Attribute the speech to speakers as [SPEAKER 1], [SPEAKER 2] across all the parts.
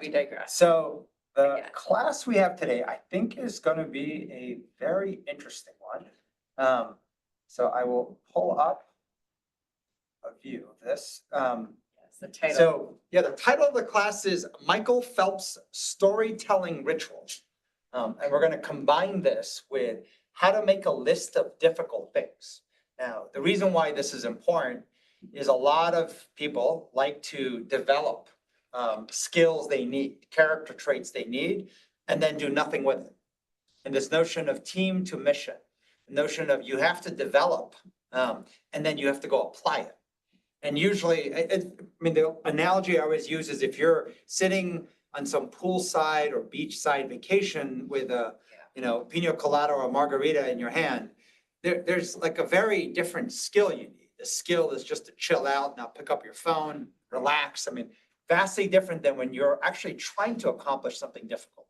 [SPEAKER 1] we digress.
[SPEAKER 2] So the
[SPEAKER 1] Yeah.
[SPEAKER 2] class we have today, I think, is going to be a very interesting one. So I will pull up a view of this.
[SPEAKER 1] Yes, the title.
[SPEAKER 2] So yeah, the title of the class is Michael Phelps Storytelling Ritual. And we're going to combine this with how to make a list of difficult things. Now, the reason why this is important is a lot of people like to develop skills they need, character traits they need, and then do nothing with it. And this notion of team to mission, the notion of you have to develop and then you have to go apply it. And usually, the analogy I always use is if you're sitting on some poolside or beachside vacation with a, pina colada or a margarita in your hand, there's like a very different skill you need. The skill is just to chill out, not pick up your phone, relax. Vastly different than when you're actually trying to accomplish something difficult.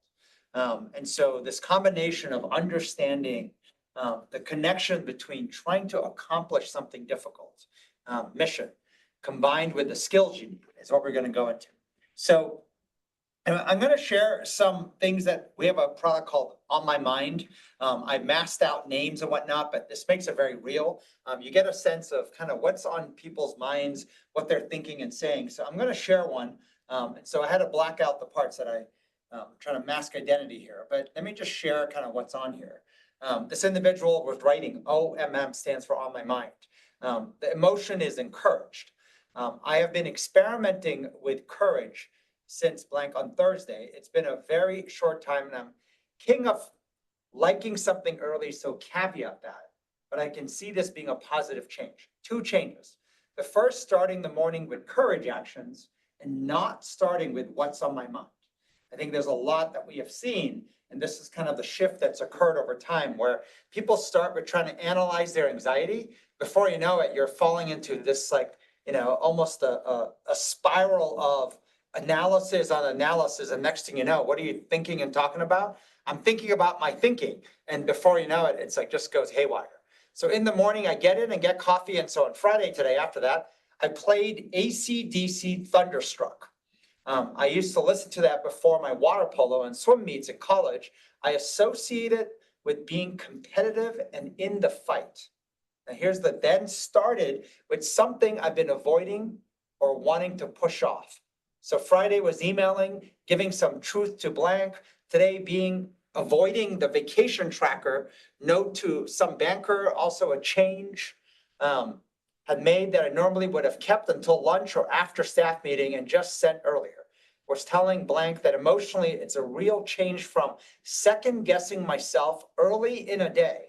[SPEAKER 2] And so this combination of understanding the connection between trying to accomplish something difficult, mission, combined with the skills you need is what we're going to go into. So I'm going to share some things that we have a product called On My Mind. I've masked out names and whatnot, but this makes it very real. You get a sense of kind of what's on people's minds, what they're thinking and saying. So I'm going to share one. And so I had to black out the parts that I'm trying to mask identity here, but let me just share kind of what's on here. This individual was writing, OMM stands for On My Mind. The emotion is encouraged. I have been experimenting with courage since blank on Thursday. It's been a very short time and I'm king of liking something early, so caveat that. But I can see this being a positive change. Two changes. The first, starting the morning with courage actions and not starting with what's on my mind. I think there's a lot that we have seen, and this is kind of the shift that's occurred over time where people start with trying to analyze their anxiety. Before you know it, you're falling into this almost a spiral of analysis on analysis. And next thing you know, what are you thinking and talking about? I'm thinking about my thinking. And before you know it, it's like just goes haywire. So in the morning, I get in and get coffee. And so on Friday today, after that, I played AC/DC Thunderstruck. I used to listen to that before my water polo and swim meets in college. I associate it with being competitive and in the fight. Now here's the then started with something I've been avoiding or wanting to push off. So Friday was emailing, giving some truth to blank. Today being avoiding the vacation tracker, note to some banker, also a change had made that I normally would have kept until lunch or after staff meeting and just sent earlier. Was telling blank that emotionally it's a real change from second guessing myself early in a day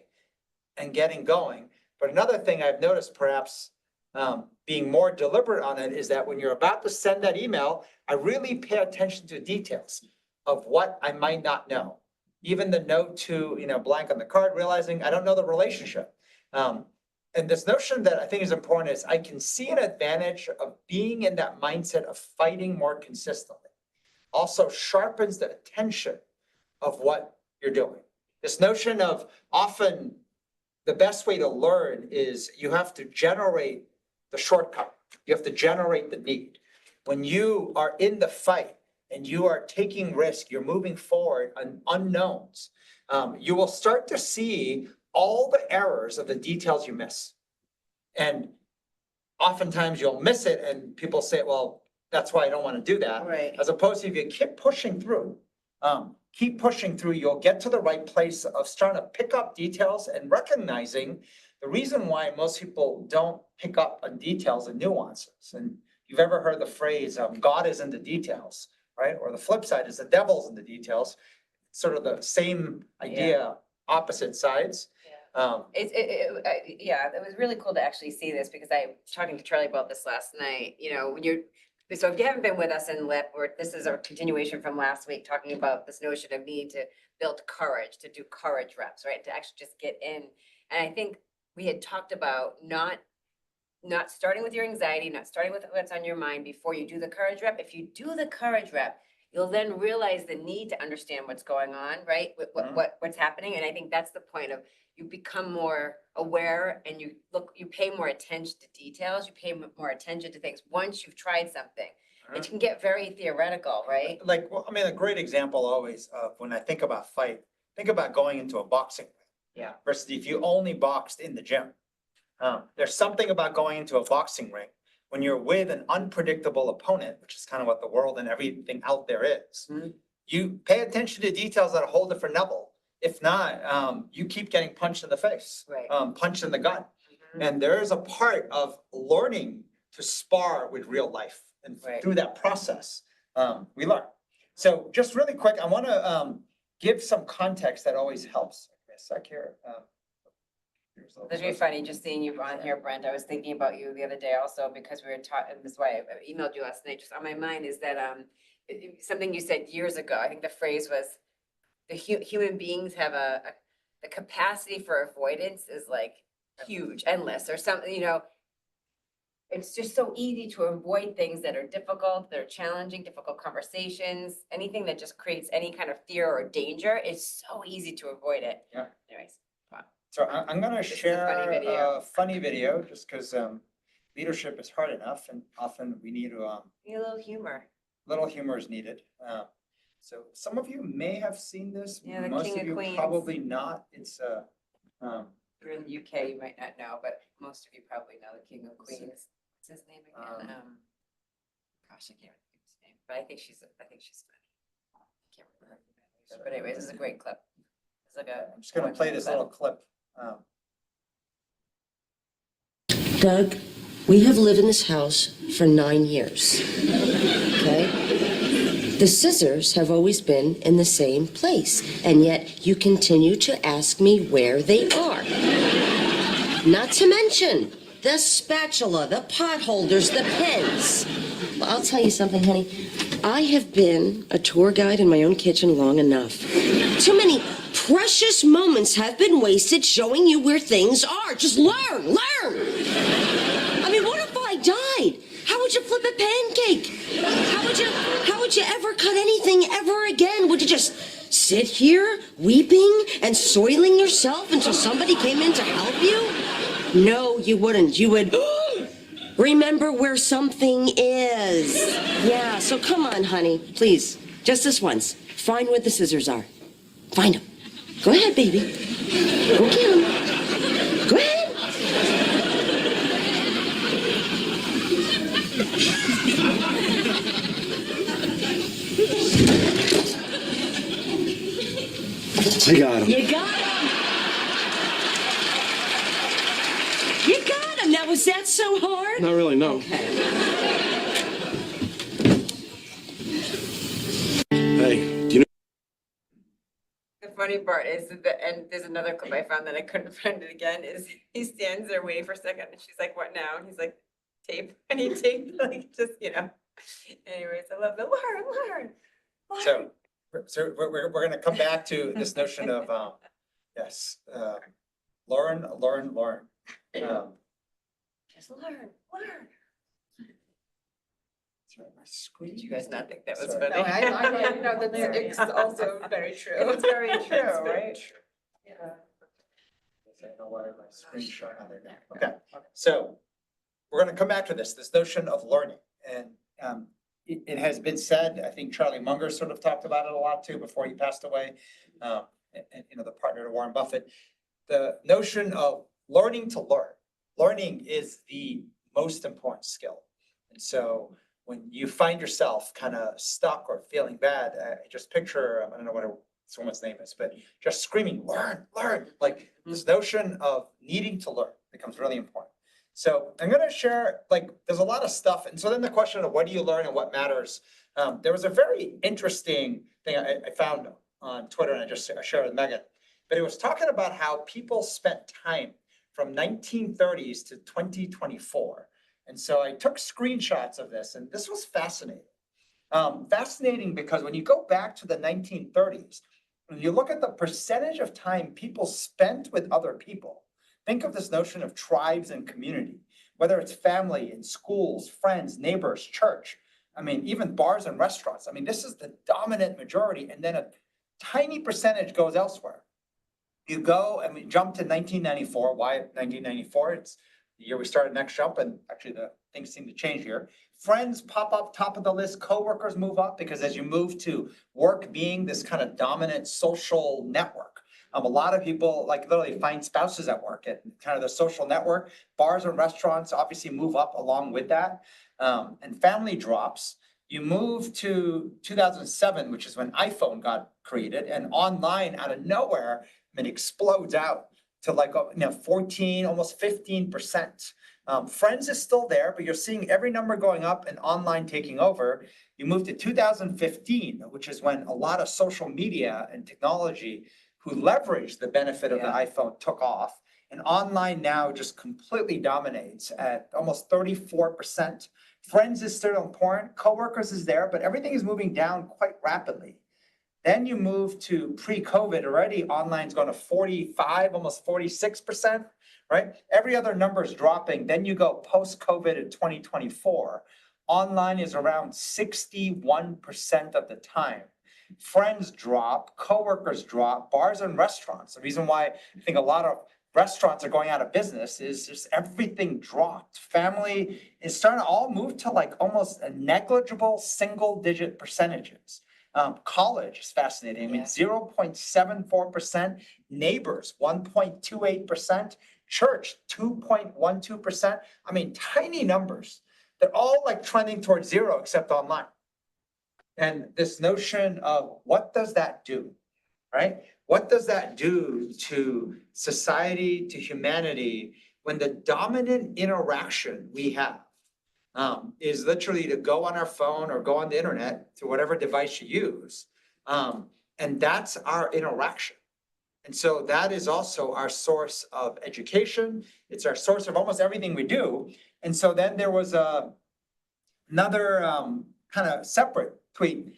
[SPEAKER 2] and getting going. But another thing I've noticed, perhaps being more deliberate on it, is that when you're about to send that email, I really pay attention to details of what I might not know. Even the note to, blank on the card, realizing I don't know the relationship. And this notion that I think is important is I can see an advantage of being in that mindset of fighting more consistently. Also sharpens the attention of what you're doing. This notion of often the best way to learn is you have to generate the shortcut. You have to generate the need. When you are in the fight and you are taking risk, you're moving forward on unknowns, you will start to see all the errors of the details you miss. And oftentimes you'll miss it and people say, well, that's why I don't want to do that.
[SPEAKER 1] Right.
[SPEAKER 2] As opposed to if you keep pushing through, you'll get to the right place of starting to pick up details and recognizing the reason why most people don't pick up on details and nuances. And you've ever heard the phrase, God is in the details, right? Or the flip side is the devil's in the details. It's sort of the same idea, opposite sides.
[SPEAKER 1] It was really cool to actually see this because I was talking to Charlie about this last night. So if you haven't been with us in LIP, this is a continuation from last week, talking about this notion of need to build courage, to do courage reps, right? To actually just get in. And I think we had talked about not starting with your anxiety, not starting with what's on your mind before you do the courage rep. If you do the courage rep, you'll then realize the need to understand what's going on, right? What's happening. And I think that's the point of you become more aware and you pay more attention to details. You pay more attention to things once you've tried something. it can get very theoretical, right?
[SPEAKER 2] Like, well, I mean, a great example always of when I think about fight, think about going into a boxing ring.
[SPEAKER 1] Yeah.
[SPEAKER 2] Versus if you only boxed in the gym. There's something about going into a boxing ring when you're with an unpredictable opponent, which is kind of what the world and everything out there is.
[SPEAKER 1] Mhm.
[SPEAKER 2] You pay attention to details at a whole different level. If not, you keep getting punched in the face,
[SPEAKER 1] Right.
[SPEAKER 2] punched in the gut.
[SPEAKER 1] Mhm.
[SPEAKER 2] And there is a part of learning to spar with real life. And
[SPEAKER 1] Right.
[SPEAKER 2] through that process, we learn. So just really quick, I want to give some context that always helps. Give me a sec here.
[SPEAKER 1] That's really funny, just seeing you on here, Brent. I was thinking about you the other day also, because we were talking, this is why I emailed you last night, just on my mind is that, something you said years ago, I think the phrase was, the human beings have the capacity for avoidance is like huge, endless, or something, it's just so easy to avoid things that are difficult, that are challenging, difficult conversations, anything that just creates any kind of fear or danger, it's so easy to avoid it.
[SPEAKER 2] Yeah.
[SPEAKER 1] Anyways.
[SPEAKER 2] So I'm gonna
[SPEAKER 1] This is a
[SPEAKER 2] share
[SPEAKER 1] funny video.
[SPEAKER 2] a funny video, just because leadership is hard enough, and often we need to
[SPEAKER 1] Need a little humor.
[SPEAKER 2] little humor is needed. So some of you may have seen this.
[SPEAKER 1] Yeah, the
[SPEAKER 2] Most
[SPEAKER 1] King
[SPEAKER 2] of
[SPEAKER 1] of
[SPEAKER 2] you
[SPEAKER 1] Queens.
[SPEAKER 2] probably not. It's
[SPEAKER 1] If you're in the UK, you might not know, but most of you probably know the King of Queens. What's his name again? Gosh, I can't remember his name, but I think she's funny. I can't remember. But anyways, this is a great clip. It's like
[SPEAKER 2] I'm just gonna play this little clip.
[SPEAKER 3] Doug, we have lived in this house for 9 years, okay? The scissors have always been in the same place, and yet you continue to ask me where they are. Not to mention the spatula, the pot holders, the pens. Well, I'll tell you something, honey. I have been a tour guide in my own kitchen long enough. Too many precious moments have been wasted showing you where things are. Just learn. I mean, what if I died? How would you flip a pancake? How would you ever cut anything ever again? Would you just sit here weeping and soiling yourself until somebody came in to help you? No, you wouldn't. You would remember where something is. Yeah, so come on, honey, please. Just this once. Find where the scissors are. Find them. Go ahead, baby. Go get them. Go ahead.
[SPEAKER 4] I got him.
[SPEAKER 3] You got him. You got him. Now, was that so hard?
[SPEAKER 4] Not really, no.
[SPEAKER 3] Okay.
[SPEAKER 4] Hey, do you know?
[SPEAKER 1] The funny part is that, and there's another clip I found that I couldn't find it again, is he stands there waiting for a second and she's like, what now? And he's like, tape. And he taped, like, just, Anyways, I love the learn.
[SPEAKER 2] So we're gonna come back to this notion of yes, learn.
[SPEAKER 1] Just learn.
[SPEAKER 2] Sorry, my screen.
[SPEAKER 1] Did you guys not think that was
[SPEAKER 2] Sorry.
[SPEAKER 1] funny?
[SPEAKER 5] No, I that's also very true.
[SPEAKER 1] It's very true,
[SPEAKER 5] It's very
[SPEAKER 1] right?
[SPEAKER 5] true.
[SPEAKER 1] Yeah.
[SPEAKER 2] I don't know why my screen shot out there now. Okay, so we're gonna come back to this notion of learning. And it has been said, I think Charlie Munger sort of talked about it a lot too before he passed away. And the partner to Warren Buffett, the notion of learning to learn. Learning is the most important skill. And so when you find yourself kind of stuck or feeling bad, just picture, I don't know what someone's name is, but just screaming, learn. Like this notion of needing to learn becomes really important. So I'm gonna share, there's a lot of stuff. And so then the question of what do you learn and what matters? There was a very interesting thing I found on Twitter, and I just shared with Megan, but it was talking about how people spent time from 1930s to 2024. And so I took screenshots of this, and this was fascinating. Fascinating because when you go back to the 1930s, when you look at the percentage of time people spent with other people, think of this notion of tribes and community, whether it's family and schools, friends, neighbors, church. I mean, even bars and restaurants. I mean, this is the dominant majority, and then a tiny percentage goes elsewhere. You go and we jump to 1994. Why 1994? It's the year we started Next Jump, and actually the things seem to change here. Friends pop up top of the list, coworkers move up, because as you move to work being this kind of dominant social network, a lot of people like literally find spouses at work and kind of the social network. Bars and restaurants obviously move up along with that. And family drops. You move to 2007, which is when iPhone got created, and online out of nowhere, explodes out to 14, almost 15%. Friends is still there, but you're seeing every number going up and online taking over. You move to 2015, which is when a lot of social media and technology who leveraged the benefit of the iPhone took off. And online now just completely dominates at almost 34%. Friends is still important, coworkers is there, but everything is moving down quite rapidly. Then you move to pre-COVID, already online's going to 45, almost 46%, right? Every other number is dropping. Then you go post-COVID in 2024. Online is around 61% of the time. Friends drop, coworkers drop, bars and restaurants. The reason why I think a lot of restaurants are going out of business is just everything dropped. Family is starting to all move to almost a negligible single-digit percentages. College is fascinating. I mean, 0.74%, neighbors, 1.28%, church, 2.12%. I mean, tiny numbers. They're all trending towards zero except online. And this notion of what does that do, right? What does that do to society, to humanity, when the dominant interaction we have is literally to go on our phone or go on the internet to whatever device you use. And that's our interaction. And so that is also our source of education. It's our source of almost everything we do. And so then there was another kind of separate tweet.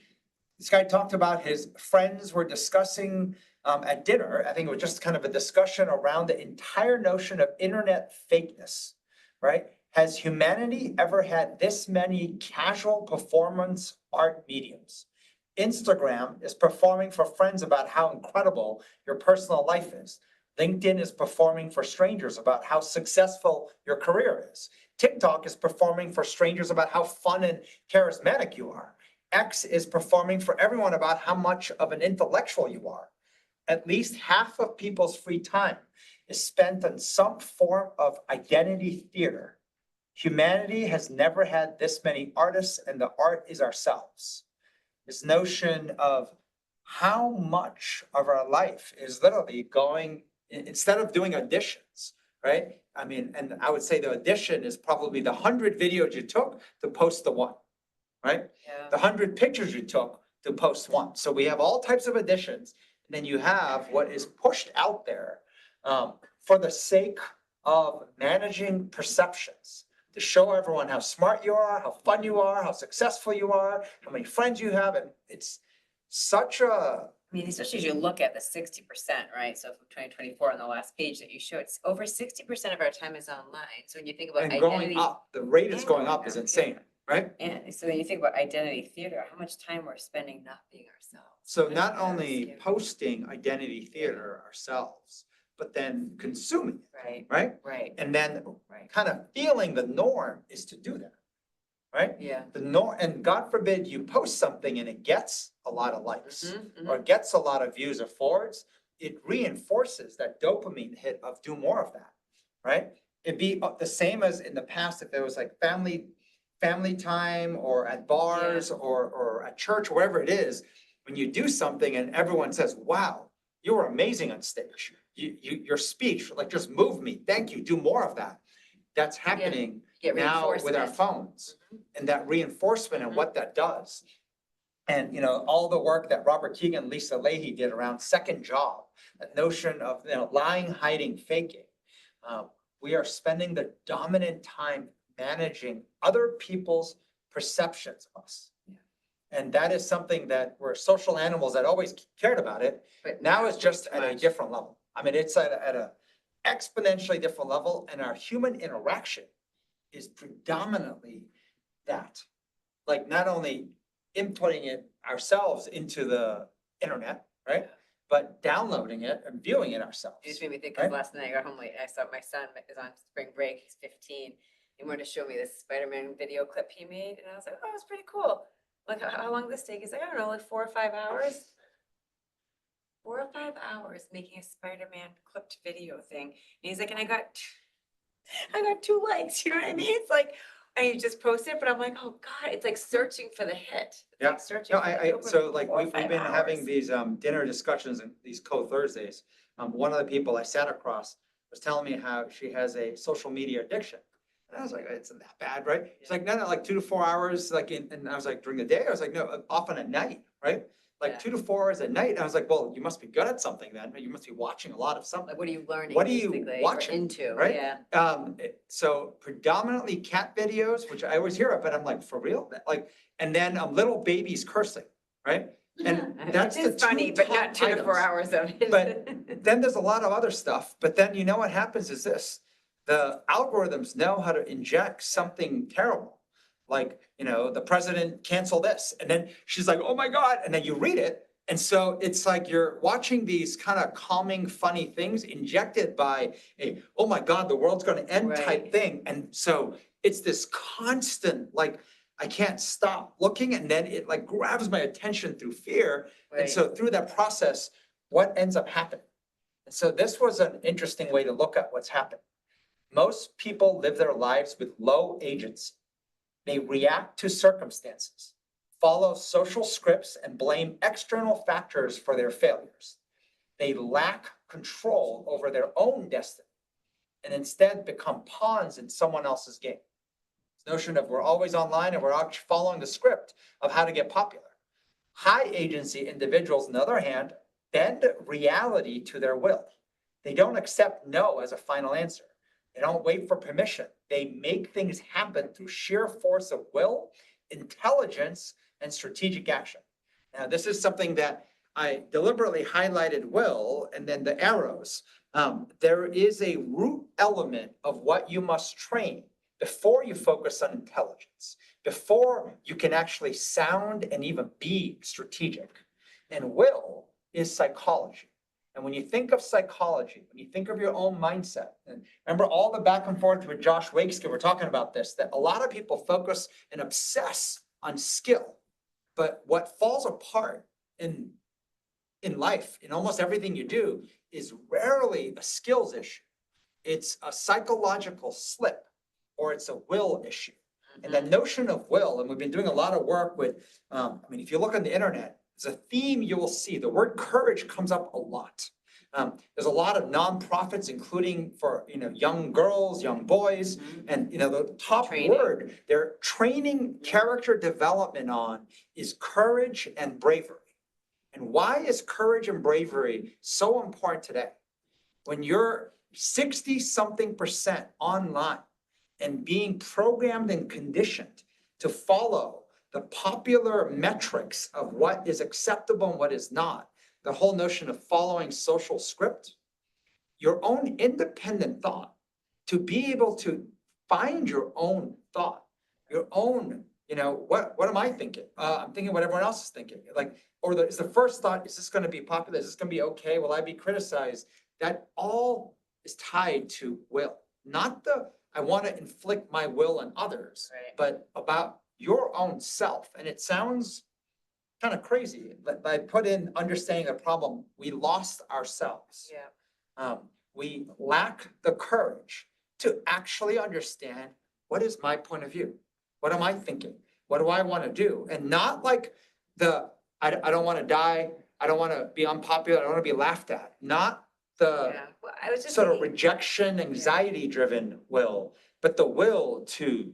[SPEAKER 2] This guy talked about his friends were discussing at dinner. I think it was just kind of a discussion around the entire notion of internet fakeness, right? Has humanity ever had this many casual performance art mediums? Instagram is performing for friends about how incredible your personal life is. LinkedIn is performing for strangers about how successful your career is. TikTok is performing for strangers about how fun and charismatic you are. X is performing for everyone about how much of an intellectual you are. At least half of people's free time is spent on some form of identity theater. Humanity has never had this many artists, and the art is ourselves. This notion of how much of our life is literally going, instead of doing auditions, right? I mean, and I would say the audition is probably the 100 videos you took to post the one, right?
[SPEAKER 1] Yeah.
[SPEAKER 2] The 100 pictures you took to post one. So we have all types of auditions, and then you have what is pushed out there for the sake of managing perceptions, to show everyone how smart you are, how fun you are, how successful you are, how many friends you have. And it's such a...
[SPEAKER 1] I mean, especially as you look at the 60%, right? So from 2024 on the last page that you showed, it's over 60% of our time is online. So when you think about
[SPEAKER 2] And
[SPEAKER 1] identity.
[SPEAKER 2] going up, the rate is going up is insane, right?
[SPEAKER 1] And so when you think about identity theater, how much time we're spending not being ourselves.
[SPEAKER 2] So not
[SPEAKER 1] That's
[SPEAKER 2] only
[SPEAKER 1] scary.
[SPEAKER 2] posting identity theater ourselves, but then consuming it,
[SPEAKER 1] Right,
[SPEAKER 2] right?
[SPEAKER 1] right,
[SPEAKER 2] And then
[SPEAKER 1] right.
[SPEAKER 2] kind of feeling the norm is to do that, right?
[SPEAKER 1] Yeah.
[SPEAKER 2] The norm, and God forbid you post something and it gets a lot of likes
[SPEAKER 1] Mhm,
[SPEAKER 2] or gets a lot of views or forwards, it reinforces that dopamine hit of do more of that, right? It'd be the same as in the past if there was family time or at bars or at church, wherever it is, when you do something and everyone says, wow, you were amazing on stage. Your speech, just moved me. Thank you. Do more of that. That's happening
[SPEAKER 1] Get
[SPEAKER 2] now with our
[SPEAKER 1] reinforcement.
[SPEAKER 2] phones and that reinforcement and what that does. And, all the work that Robert Keegan and Lisa Leahy did around second job, that notion of, lying, hiding, faking. We are spending the dominant time managing other people's perceptions of us. And that is something that we're social animals that always cared about it.
[SPEAKER 1] But
[SPEAKER 2] Now it's just
[SPEAKER 1] too
[SPEAKER 2] at a
[SPEAKER 1] much.
[SPEAKER 2] different level. I mean, it's at a exponentially different level, and our human interaction is predominantly that. Not only inputting it ourselves into the internet, right? but downloading it and viewing it ourselves.
[SPEAKER 1] It just made me think,
[SPEAKER 2] Right.
[SPEAKER 1] because last night I got home late, I saw my son is on spring break, he's 15. He wanted to show me this Spider-Man video clip he made, and I was like, oh, it's pretty cool. Like, how long did this take? He's like, I don't know, like 4 or 5 hours. 4 or 5 hours making a Spider-Man clipped video thing. And he's like, and I got 2 likes, you know what I mean? It's like, and you just post it, but I'm like, oh God, it's like searching for the hit. It's
[SPEAKER 2] Yeah.
[SPEAKER 1] like searching
[SPEAKER 2] No,
[SPEAKER 1] for the
[SPEAKER 2] I,
[SPEAKER 1] open
[SPEAKER 2] so like,
[SPEAKER 1] 4 or
[SPEAKER 2] we've
[SPEAKER 1] 5
[SPEAKER 2] been having
[SPEAKER 1] hours.
[SPEAKER 2] these, dinner discussions and these co-Thursdays. One of the people I sat across was telling me how she has a social media addiction. And I was like, it's not that bad, right? She's like, no, like 2 to 4 hours, like and I was like, during the day, I was like, no, often at night, right? Like
[SPEAKER 1] Yeah.
[SPEAKER 2] 2 to 4 hours at night. And I was like, well, you must be good at something then. You must be watching a lot of something.
[SPEAKER 1] Like, what are you learning?
[SPEAKER 2] What are you
[SPEAKER 1] basically, or
[SPEAKER 2] watching,
[SPEAKER 1] into?
[SPEAKER 2] right?
[SPEAKER 1] Yeah.
[SPEAKER 2] So predominantly cat videos, which I always hear of, but I'm like, for real? Like, and then little babies cursing, right? And that's
[SPEAKER 1] It
[SPEAKER 2] the
[SPEAKER 1] is funny,
[SPEAKER 2] two
[SPEAKER 1] but
[SPEAKER 2] top
[SPEAKER 1] not 2 to 4
[SPEAKER 2] items.
[SPEAKER 1] hours of it.
[SPEAKER 2] But then there's a lot of other stuff, but then you know what happens is this, the algorithms know how to inject something terrible. Like, the president canceled this, and then she's like, oh my God, and then you read it. And so it's like you're watching these kind of calming, funny things injected by a, oh my God, the world's gonna end type
[SPEAKER 1] Right.
[SPEAKER 2] thing. And so it's this constant, like, I can't stop looking, and then it like grabs my attention through fear. And
[SPEAKER 1] Right.
[SPEAKER 2] so through that process, what ends up happening? And so this was an interesting way to look at what's happened. Most people live their lives with low agency. They react to circumstances, follow social scripts, and blame external factors for their failures. They lack control over their own destiny and instead become pawns in someone else's game. This notion of we're always online and we're actually following the script of how to get popular. High agency individuals, on the other hand, bend reality to their will. They don't accept no as a final answer. They don't wait for permission. They make things happen through sheer force of will, intelligence, and strategic action. Now, this is something that I deliberately highlighted will and then the arrows. There is a root element of what you must train before you focus on intelligence, before you can actually sound and even be strategic. And will is psychology. And when you think of psychology, when you think of your own mindset, and remember all the back and forth with Josh Wakesky, we're talking about this, that a lot of people focus and obsess on skill. But what falls apart in life, in almost everything you do, is rarely a skills issue. It's a psychological slip, or it's a will issue. And that notion of will, and we've been doing a lot of work with, if you look on the internet, there's a theme you will see. The word courage comes up a lot. There's a lot of nonprofits, including for young girls, young boys, and the top
[SPEAKER 1] Training.
[SPEAKER 2] word they're training character development on is courage and bravery. And why is courage and bravery so important today? When you're 60-something% online and being programmed and conditioned to follow the popular metrics of what is acceptable and what is not, the whole notion of following social script, your own independent thought, to be able to find your own thought, your own, what am I thinking? I'm thinking what everyone else is thinking. Is the first thought, is this going to be popular? Is this going to be okay? Will I be criticized? That all is tied to will, not I want to inflict my will on others,
[SPEAKER 1] Right.
[SPEAKER 2] but about your own self. And it sounds kind of crazy, but I put in understanding the problem. We lost ourselves.
[SPEAKER 1] Yeah.
[SPEAKER 2] We lack the courage to actually understand, what is my point of view? What am I thinking? What do I want to do? And not like I don't want to die. I don't want to be unpopular. I don't want to be laughed at. Not the
[SPEAKER 1] Yeah. Well, I was just
[SPEAKER 2] sort of
[SPEAKER 1] thinking,
[SPEAKER 2] rejection, anxiety driven will, but the will to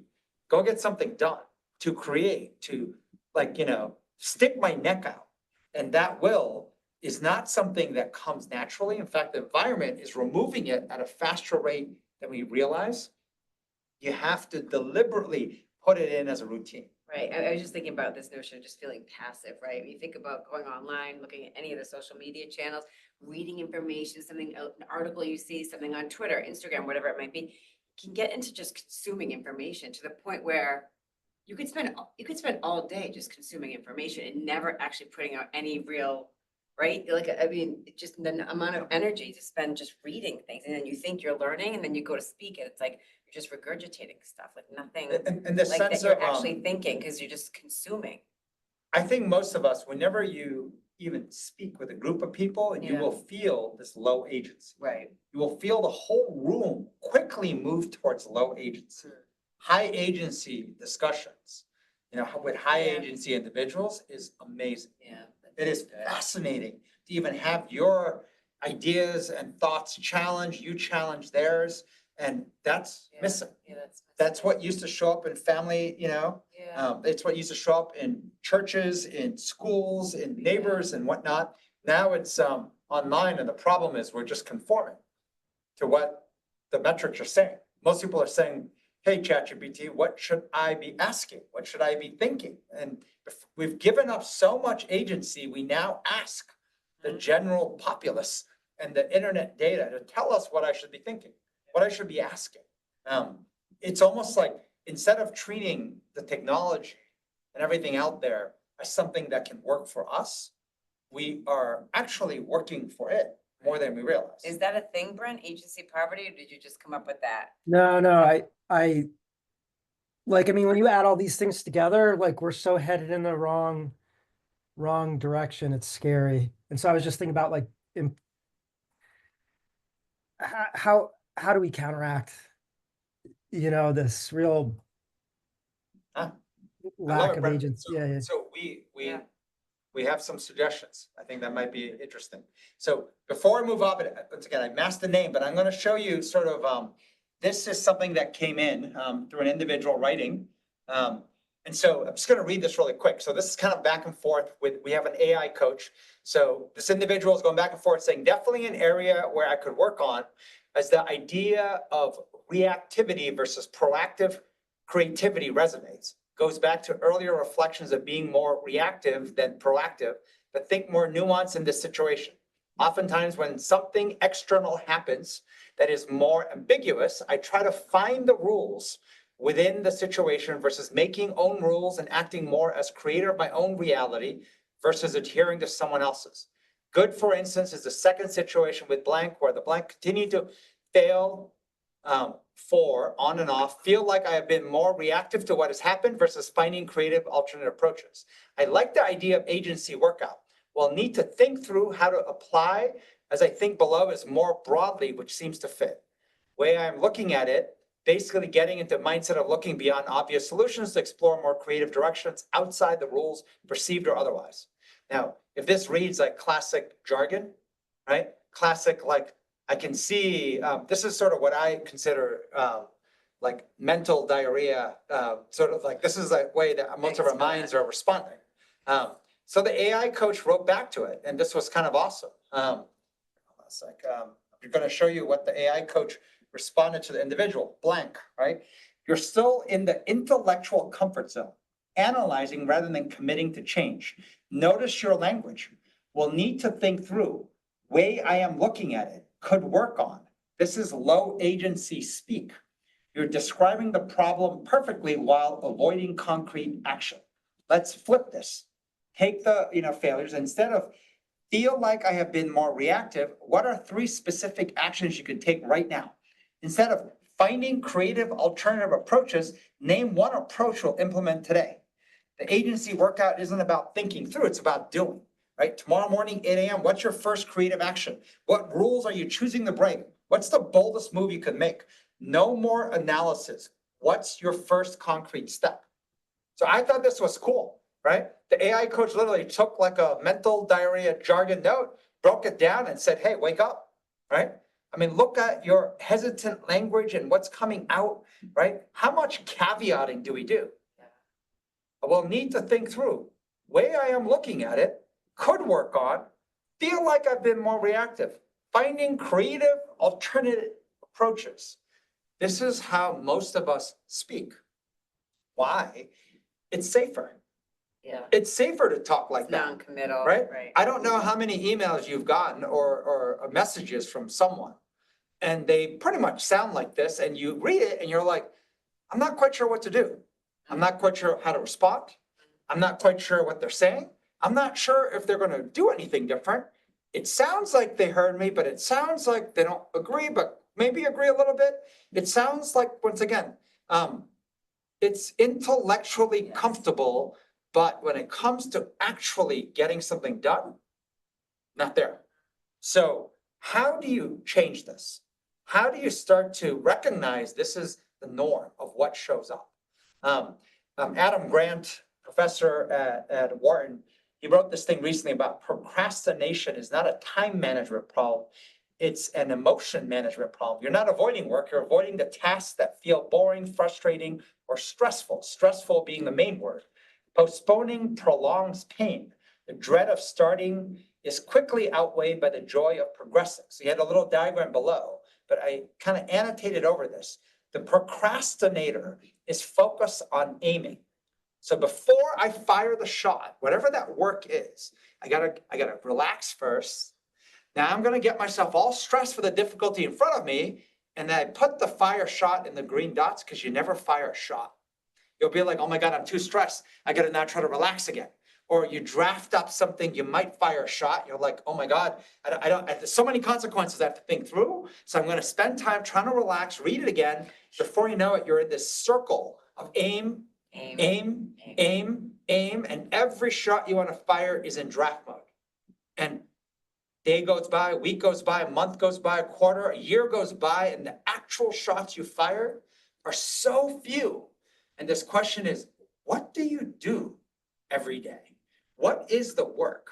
[SPEAKER 2] go get something done, to create, to stick my neck out. And that will is not something that comes naturally. In fact, the environment is removing it at a faster rate than we realize. You have to deliberately put it in as a routine.
[SPEAKER 1] right, I was just thinking about this notion of just feeling passive, right? When you think about going online, looking at any of the social media channels, reading information, an article you see, something on Twitter, Instagram, whatever it might be, can get into just consuming information to the point where you could spend all day just consuming information and never actually putting out any real right? Like, I mean, just the amount of energy to spend just reading things, and then you think you're learning, and then you go to speak, and it's like, you're just regurgitating stuff, like nothing,
[SPEAKER 2] And the
[SPEAKER 1] like that
[SPEAKER 2] sense
[SPEAKER 1] you're
[SPEAKER 2] of,
[SPEAKER 1] actually thinking, because you're just consuming.
[SPEAKER 2] I think most of us, whenever you even speak with a group of people, you
[SPEAKER 1] Yeah.
[SPEAKER 2] will feel this low agency.
[SPEAKER 1] Right.
[SPEAKER 2] You will feel the whole room quickly move towards low agency. High agency discussions, with high
[SPEAKER 1] Yeah.
[SPEAKER 2] agency individuals is amazing.
[SPEAKER 1] Yeah.
[SPEAKER 2] It is fascinating to even have your ideas and thoughts challenged, you challenge theirs, and that's
[SPEAKER 1] Yeah.
[SPEAKER 2] missing.
[SPEAKER 1] Yeah,
[SPEAKER 2] That's what used to show up in family,
[SPEAKER 1] Yeah.
[SPEAKER 2] it's what used to show up in churches, in schools, in neighbors and whatnot. Now it's online, and the problem is we're just conforming to what the metrics are saying. Most people are saying, hey, ChatGPT, what should I be asking? What should I be thinking? And if we've given up so much agency, we now ask the general populace and the internet data to tell us what I should be thinking, what I should be asking. It's almost like instead of treating the technology and everything out there as something that can work for us, we are actually working for it more than we realize.
[SPEAKER 1] Is that a thing, Brent, agency poverty, or did you just come up with that?
[SPEAKER 6] No, I like, I mean, when you add all these things together, like we're so headed in the wrong direction. It's scary. And so I was just thinking about like, how do we counteract, this real
[SPEAKER 2] I love
[SPEAKER 6] lack
[SPEAKER 2] it,
[SPEAKER 6] of
[SPEAKER 2] Brent.
[SPEAKER 6] agency?
[SPEAKER 2] So-
[SPEAKER 6] Yeah.
[SPEAKER 2] So
[SPEAKER 1] Yeah.
[SPEAKER 2] we have some suggestions. I think that might be interesting. So before I move on, once again, I masked the name, but I'm gonna show you sort of, this is something that came in through an individual writing. And so I'm just gonna read this really quick. So this is kind of back and forth we have an AI coach. So this individual is going back and forth saying, definitely an area where I could work on is the idea of reactivity versus proactive creativity resonates. Goes back to earlier reflections of being more reactive than proactive, but think more nuanced in this situation. Oftentimes when something external happens that is more ambiguous, I try to find the rules within the situation versus making own rules and acting more as creator of my own reality versus adhering to someone else's. Good, for instance, is the second situation with blank, where the blank continued to fail for on and off, feel like I have been more reactive to what has happened versus finding creative alternate approaches. I like the idea of agency workout. We'll need to think through how to apply, as I think below is more broadly, which seems to fit. Way I'm looking at it, basically getting into mindset of looking beyond obvious solutions to explore more creative directions outside the rules, perceived or otherwise. Now, if this reads like classic jargon, right? Classic, like I can see, this is sort of what I consider like mental diarrhea, sort of like this is a way that most of our minds are responding. So the AI coach wrote back to it, and this was kind of awesome. It's like, I'm going to show you what the AI coach responded to the individual, blank, right? You're still in the intellectual comfort zone, analyzing rather than committing to change. Notice your language. We'll need to think through. Way I am looking at it could work on. This is low agency speak. You're describing the problem perfectly while avoiding concrete action. Let's flip this. Take the failures. Instead of feel like I have been more reactive, what are 3 specific actions you could take right now? Instead of finding creative alternative approaches, name one approach we'll implement today. The agency workout isn't about thinking through, it's about doing, right? Tomorrow morning, 8 a.m., what's your first creative action? What rules are you choosing to break? What's the boldest move you could make? No more analysis. What's your first concrete step? So I thought this was cool, right? The AI coach literally took like a mental diarrhea jargon note, broke it down and said, hey, wake up, right? I mean, look at your hesitant language and what's coming out, right? How much caveating do we do? We'll need to think through. Way I am looking at it could work on, feel like I've been more reactive, finding creative alternative approaches. This is how most of us speak. Why? It's safer.
[SPEAKER 1] Yeah.
[SPEAKER 2] It's safer to talk like
[SPEAKER 1] It's
[SPEAKER 2] that.
[SPEAKER 1] non-committal,
[SPEAKER 2] Right?
[SPEAKER 1] right?
[SPEAKER 2] I don't know how many emails you've gotten or messages from someone, and they pretty much sound like this, and you read it and you're like, I'm not quite sure what to do. I'm not quite sure how to respond. I'm not quite sure what they're saying. I'm not sure if they're gonna do anything different. It sounds like they heard me, but it sounds like they don't agree, but maybe agree a little bit. It sounds like, once again, it's intellectually comfortable, but when it comes to actually getting something done, not there. So how do you change this? How do you start to recognize this is the norm of what shows up? Adam Grant, professor at Wharton, he wrote this thing recently about procrastination is not a time management problem. It's an emotion management problem. You're not avoiding work, you're avoiding the tasks that feel boring, frustrating, or stressful. Stressful being the main word. Postponing prolongs pain. The dread of starting is quickly outweighed by the joy of progressing. So you had a little diagram below, but I kind of annotated over this. The procrastinator is focused on aiming. So before I fire the shot, whatever that work is, I gotta relax first. Now I'm gonna get myself all stressed for the difficulty in front of me, and then I put the fire shot in the green dots because you never fire a shot. You'll be like, oh my God, I'm too stressed. I gotta now try to relax again. Or you draft up something, you might fire a shot. You're like, oh my God, there's so many consequences I have to think through. So I'm gonna spend time trying to relax, read it again. Before you know it, you're in this circle of aim, and every shot you want to fire is in draft mode. And day goes by, a week goes by, a month goes by, a quarter, a year goes by, and the actual shots you fire are so few. And this question is, what do you do every day? What is the work?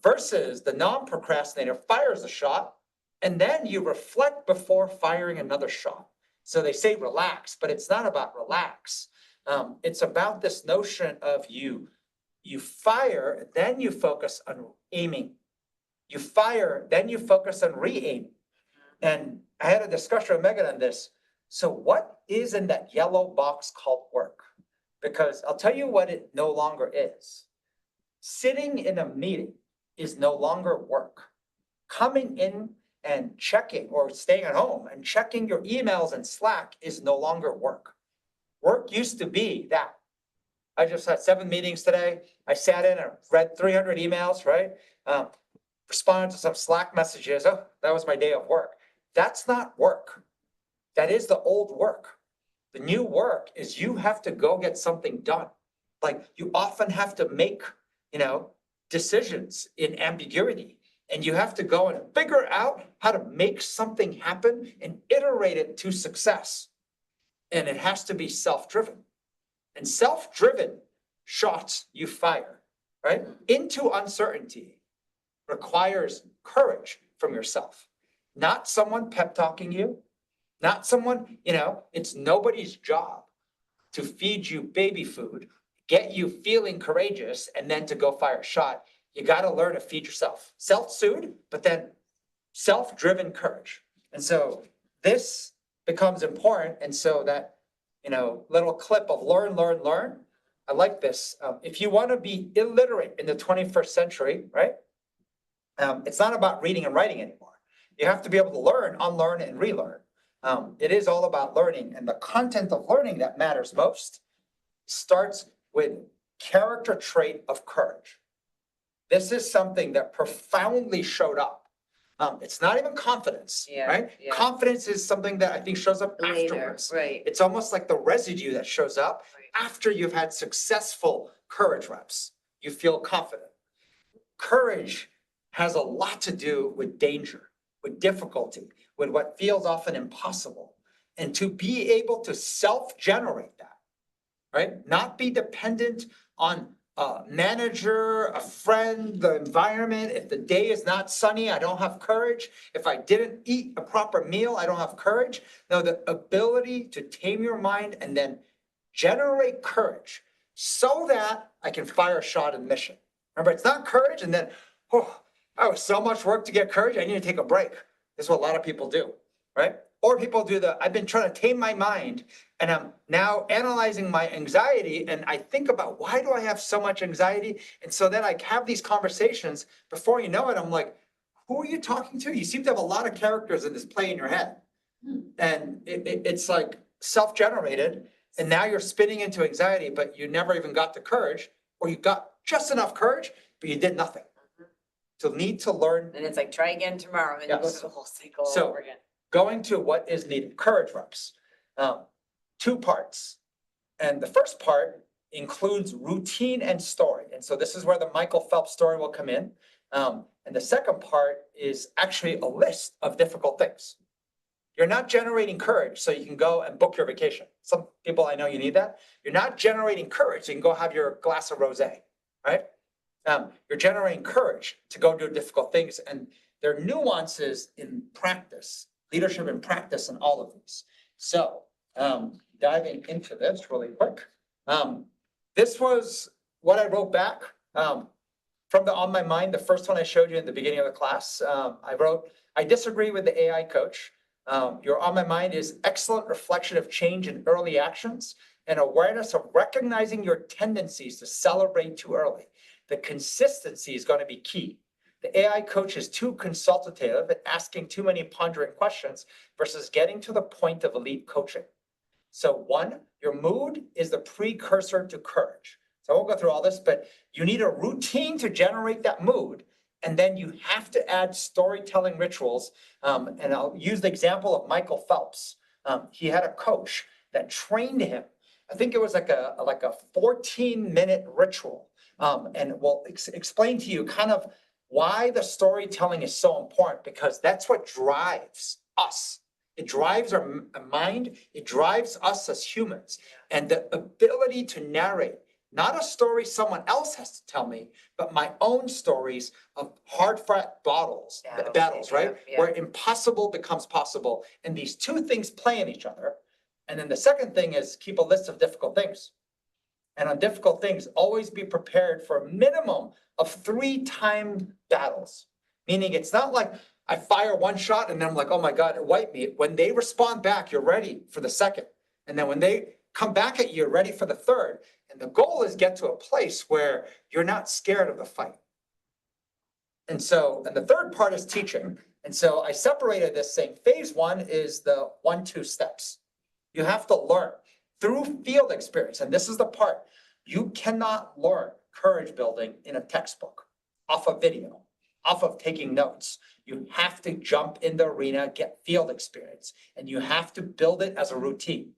[SPEAKER 2] Versus the non-procrastinator fires a shot, and then you reflect before firing another shot. So they say relax, but it's not about relax. It's about this notion of you fire, then you focus on aiming. You fire, then you focus on re-aiming. And I had a discussion with Megan on this. So what is in that yellow box called work? Because I'll tell you what it no longer is. Sitting in a meeting is no longer work. Coming in and checking or staying at home and checking your emails and Slack is no longer work. Work used to be that. I just had 7 meetings today. I sat in and read 300 emails, right? Responded to some Slack messages. Oh, that was my day of work. That's not work. That is the old work. The new work is you have to go get something done. Like you often have to make, decisions in ambiguity. And you have to go and figure out how to make something happen and iterate it to success. And it has to be self-driven. And self-driven shots you fire, right? Into uncertainty requires courage from yourself. Not someone pep talking you, not someone, it's nobody's job to feed you baby food, get you feeling courageous, and then to go fire a shot. You got to learn to feed yourself. Self-soothed, but then self-driven courage. And so this becomes important. And so that, little clip of learn, I like this. If you want to be illiterate in the 21st century, right? It's not about reading and writing anymore. You have to be able to learn, unlearn, and relearn. It is all about learning, and the content of learning that matters most starts with character trait of courage. This is something that profoundly showed up. It's not even confidence, right?
[SPEAKER 1] Yeah.
[SPEAKER 2] Confidence is something that I think shows up
[SPEAKER 1] Later,
[SPEAKER 2] afterwards.
[SPEAKER 1] right.
[SPEAKER 2] It's almost like the residue that shows up after you've had successful courage reps. You feel confident. Courage has a lot to do with danger, with difficulty, with what feels often impossible. And to be able to self-generate that, right? Not be dependent on a manager, a friend, the environment. If the day is not sunny, I don't have courage. If I didn't eat a proper meal, I don't have courage. No, the ability to tame your mind and then generate courage so that I can fire a shot in mission. Remember, it's not courage and then, oh, that was so much work to get courage, I need to take a break. This is what a lot of people do, right? Or people do I've been trying to tame my mind and I'm now analyzing my anxiety and I think about why do I have so much anxiety? And so then I have these conversations. Before you know it, I'm like, who are you talking to? You seem to have a lot of characters in this play in your head. And it's like self-generated. And now you're spinning into anxiety, but you never even got the courage, or you got just enough courage, but you did nothing. To need to learn,
[SPEAKER 1] And it's like, try again tomorrow, and you go
[SPEAKER 2] Yes.
[SPEAKER 1] through the whole cycle
[SPEAKER 2] So-
[SPEAKER 1] over again.
[SPEAKER 2] going to what is needed, courage reps. 2 parts. And the first part includes routine and story. And so this is where the Michael Phelps story will come in. And the second part is actually a list of difficult things. You're not generating courage so you can go and book your vacation. Some people, I know you need that. You're not generating courage so you can go have your glass of rosé, right? You're generating courage to go do difficult things. And there are nuances in practice, leadership in practice in all of these. So diving into this really quick. This was what I wrote back from the On My Mind, the first one I showed you in the beginning of the class. I wrote, I disagree with the AI coach. Your On My Mind is excellent reflection of change in early actions and awareness of recognizing your tendencies to celebrate too early. The consistency is going to be key. The AI coach is too consultative and asking too many pondering questions versus getting to the point of elite coaching. So 1, your mood is the precursor to courage. So I won't go through all this, but you need a routine to generate that mood. And then you have to add storytelling rituals. And I'll use the example of Michael Phelps. He had a coach that trained him. I think it was like a 14-minute ritual. And we'll explain to you kind of why the storytelling is so important, because that's what drives us. It drives our mind. It drives us as humans. And the ability to narrate, not a story someone else has to tell me, but my own stories of hard-fought battles, right?
[SPEAKER 1] Yeah.
[SPEAKER 2] Where impossible becomes possible. And these 2 things play in each other. And then the second thing is keep a list of difficult things. And on difficult things, always be prepared for a minimum of 3 timed battles. Meaning it's not like I fire 1 shot and then I'm like, oh my God, it wiped me. When they respond back, you're ready for the second. And then when they come back at you, you're ready for the third. And the goal is get to a place where you're not scared of the fight. And the third part is teaching. And so I separated this saying phase 1 is the 1-2 steps. You have to learn through field experience. And this is the part, you cannot learn courage building in a textbook, off a video, off of taking notes. You have to jump in the arena, get field experience, and you have to build it as a routine.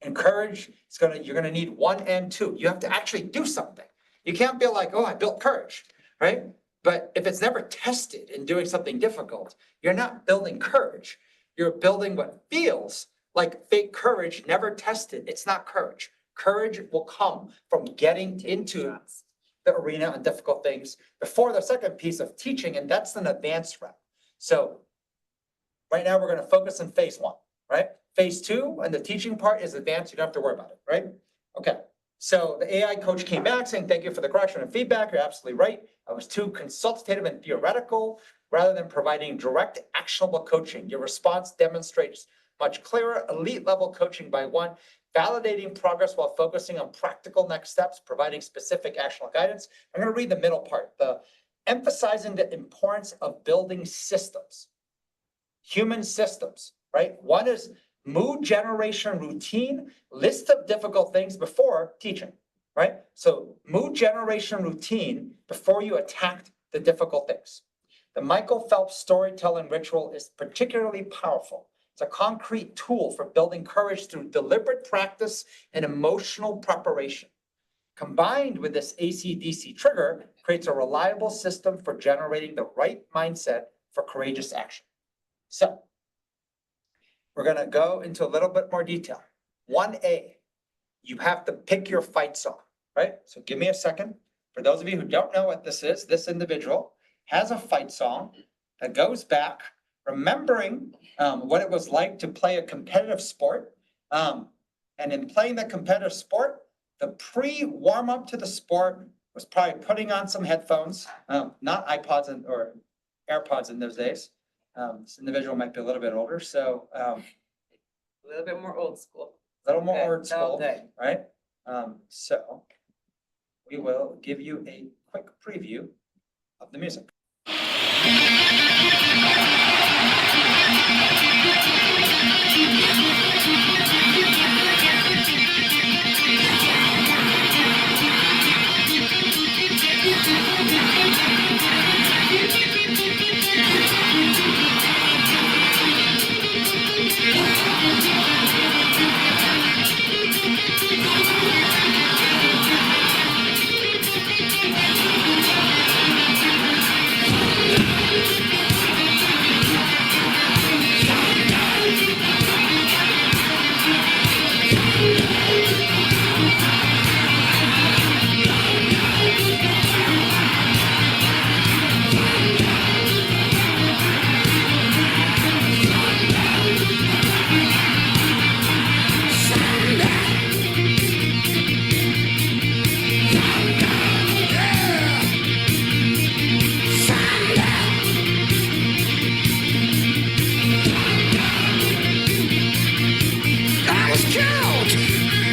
[SPEAKER 2] And courage, you're gonna need 1 and 2. You have to actually do something. You can't be like, oh, I built courage, right? But if it's never tested in doing something difficult, you're not building courage. You're building what feels like fake courage, never tested. It's not courage. Courage will come from getting into the arena on difficult things before the second piece of teaching, and that's an advanced rep. So right now we're going to focus on phase 1, right? Phase 2 and the teaching part is advanced. You don't have to worry about it, right? Okay. So the AI coach came back saying, thank you for the correction and feedback. You're absolutely right. I was too consultative and theoretical rather than providing direct actionable coaching. Your response demonstrates much clearer elite level coaching by 1, validating progress while focusing on practical next steps, providing specific actionable guidance. I'm going to read the middle part, the emphasizing the importance of building systems, human systems, right? 1 is mood generation routine, list of difficult things before teaching, right? So mood generation routine before you attacked the difficult things. The Michael Phelps storytelling ritual is particularly powerful. It's a concrete tool for building courage through deliberate practice and emotional preparation. Combined with this AC/DC trigger, creates a reliable system for generating the right mindset for courageous action. So we're going to go into a little bit more detail. 1A, you have to pick your fight song, right? So give me a second. For those of you who don't know what this is, this individual has a fight song that goes back, remembering what it was like to play a competitive sport. And in playing the competitive sport, the pre-warm-up to the sport was probably putting on some headphones, not iPods or AirPods in those days. This individual might be a little bit older, so
[SPEAKER 1] A little bit more old school.
[SPEAKER 2] a little more
[SPEAKER 1] Okay,
[SPEAKER 2] old school,
[SPEAKER 1] okay.
[SPEAKER 2] right? So we will give you a quick preview of the music.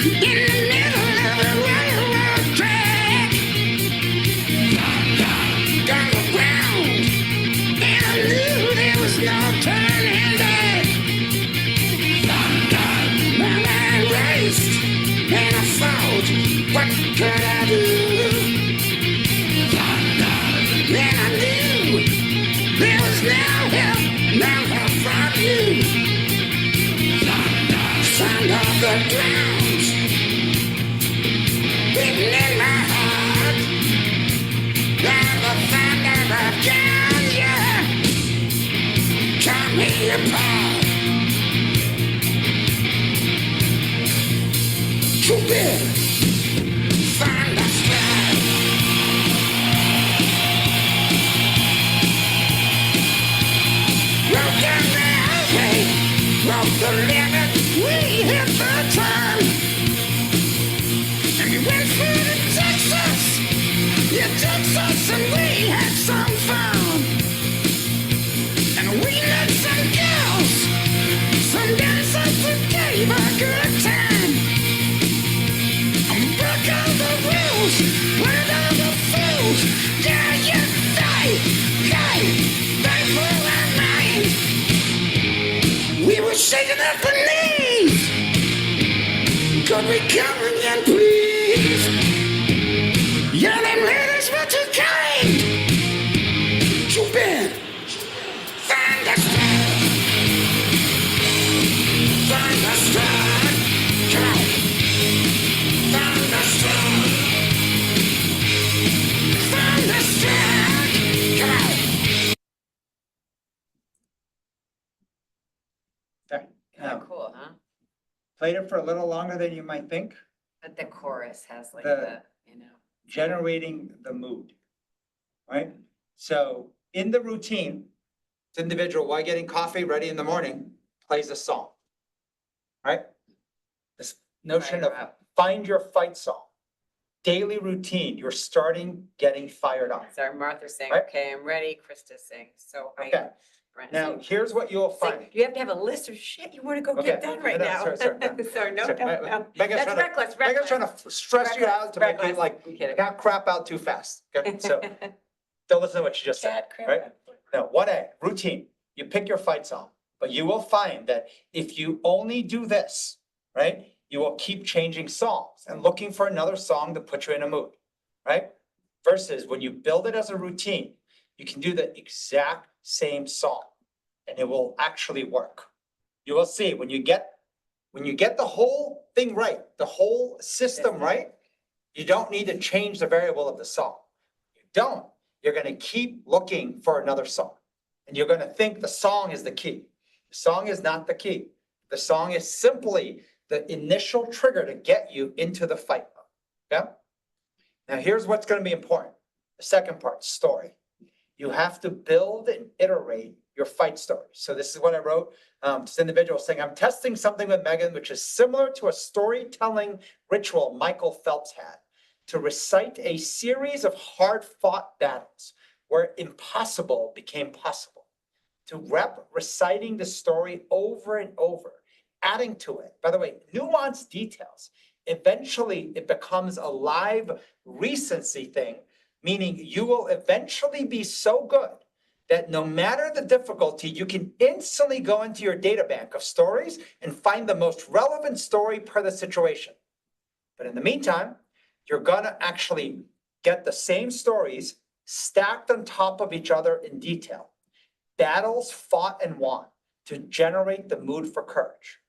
[SPEAKER 7] in the middle of a railroad track. Got around, and I knew there was no turning back. My mind raced, and I thought, what could I do? Then I knew there was no help from you. Sound of the drums beating in my heart. Now the thunder of God, yeah, tore me apart. Too big, thunderstruck. Broke down the highway, broke the limit, we hit the turn. And we went through to Texas, yeah, Texas, and we had some fun. And we met some girls, some dancers who gave a good time. And we broke all the rules, went all the fools, yeah, yeah, they blew our mind. We were shaking up the knees. Could we come again, please? Yeah, them ladies were too kind. Too bad. Thunderstruck. Thunderstruck. Come on. Thunderstruck. Thunderstruck. Come on.
[SPEAKER 2] Okay.
[SPEAKER 1] Kind
[SPEAKER 2] Now,
[SPEAKER 1] of cool, huh?
[SPEAKER 2] played it for a little longer than you might think,
[SPEAKER 1] But the chorus has like
[SPEAKER 2] The-
[SPEAKER 1] the.
[SPEAKER 2] generating the mood, right? So in the routine, this individual, while getting coffee ready in the morning, plays a song, right? This notion
[SPEAKER 1] Fire
[SPEAKER 2] of
[SPEAKER 1] up.
[SPEAKER 2] find your fight song. Daily routine, you're starting getting fired up.
[SPEAKER 1] So Martha saying,
[SPEAKER 2] Right?
[SPEAKER 1] okay, I'm ready, Krista saying, so.
[SPEAKER 2] Okay, now here's what you'll
[SPEAKER 1] It's like,
[SPEAKER 2] find.
[SPEAKER 1] you have to have a list of shit you wanna go
[SPEAKER 2] Okay,
[SPEAKER 1] get done right
[SPEAKER 2] no,
[SPEAKER 1] now.
[SPEAKER 2] sorry,
[SPEAKER 1] Sorry,
[SPEAKER 2] no.
[SPEAKER 1] no.
[SPEAKER 2] Megan's
[SPEAKER 1] That's
[SPEAKER 2] trying to-
[SPEAKER 1] reckless,
[SPEAKER 2] Megan's trying to stress you out to make you
[SPEAKER 1] Reckless.
[SPEAKER 2] like,
[SPEAKER 1] I'm kidding.
[SPEAKER 2] not crap out too fast. Okay, so don't listen to what you just said,
[SPEAKER 1] Chad, crap.
[SPEAKER 2] right? Now, 1A, routine. You pick your fight song, but you will find that if you only do this, right, you will keep changing songs and looking for another song to put you in a mood, right? Versus when you build it as a routine, you can do the exact same song and it will actually work. You will see when you get the whole thing right, the whole system right, you don't need to change the variable of the song. You don't, you're gonna keep looking for another song. And you're gonna think the song is the key. The song is not the key. The song is simply the initial trigger to get you into the fight mode, okay? Now, here's what's gonna be important. The second part, story. You have to build and iterate your fight story. So this is what I wrote. This individual saying, I'm testing something with Megan, which is similar to a storytelling ritual Michael Phelps had to recite a series of hard-fought battles where impossible became possible. To reciting the story over and over, adding to it. By the way, nuanced details. Eventually, it becomes a live recency thing, meaning you will eventually be so good that no matter the difficulty, you can instantly go into your data bank of stories and find the most relevant story per the situation. But in the meantime, you're gonna actually get the same stories stacked on top of each other in detail. Battles fought and won to generate the mood for courage.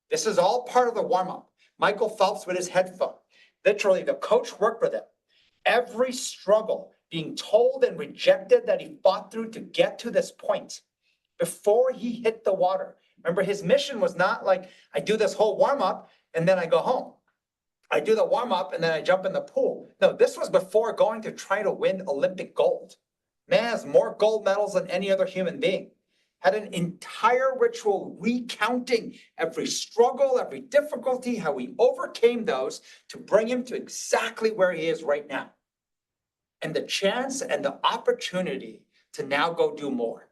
[SPEAKER 2] This is all part of the warm-up. Michael Phelps with his headphone. Literally, the coach worked with him. Every struggle, being told and rejected that he fought through to get to this point before he hit the water. Remember, his mission was not like, I do this whole warm-up and then I go home. I do the warm-up and then I jump in the pool. No, this was before going to try to win Olympic gold. Man has more gold medals than any other human being. Had an entire ritual recounting every struggle, every difficulty, how he overcame those to bring him to exactly where he is right now. And the chance and the opportunity to now go do more.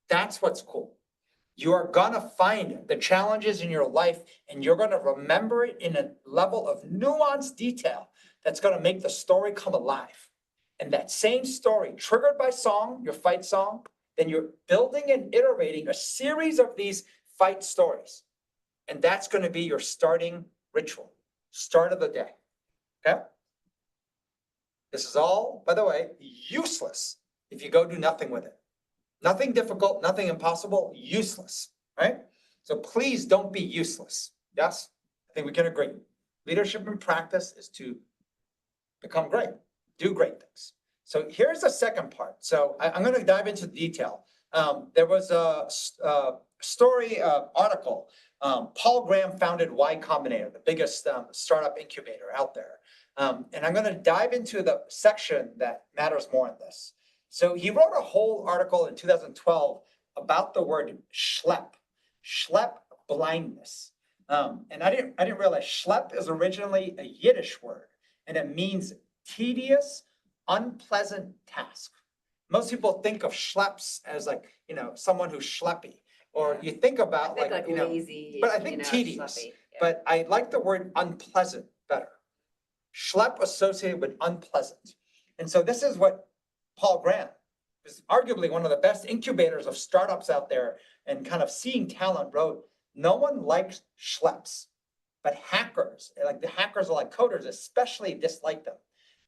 [SPEAKER 2] That's what's cool. You are gonna find the challenges in your life and you're gonna remember it in a level of nuanced detail that's gonna make the story come alive. And that same story, triggered by song, your fight song, then you're building and iterating a series of these fight stories. And that's gonna be your starting ritual, start of the day, okay? This is all, by the way, useless if you go do nothing with it. Nothing difficult, nothing impossible, useless, right? So please don't be useless. Yes, I think we can agree. Leadership in practice is to become great, do great things. So here's the second part. So I'm going to dive into detail. There was a story article. Paul Graham founded Y Combinator, the biggest startup incubator out there. And I'm going to dive into the section that matters more in this. So he wrote a whole article in 2012 about the word Schlep, blindness. And I didn't realize Schlep is originally a Yiddish word, and it means tedious, unpleasant task. Most people think of schleps as like, someone who's schleppy, or you think about
[SPEAKER 1] I think like lazy.
[SPEAKER 2] but I think tedious,
[SPEAKER 1] sloppy, yeah.
[SPEAKER 2] but I like the word unpleasant better. Schlep associated with unpleasant. And so this is what Paul Graham is arguably one of the best incubators of startups out there and kind of seeing talent wrote. No one likes schleps, but hackers, like the hackers are like coders, especially dislike them.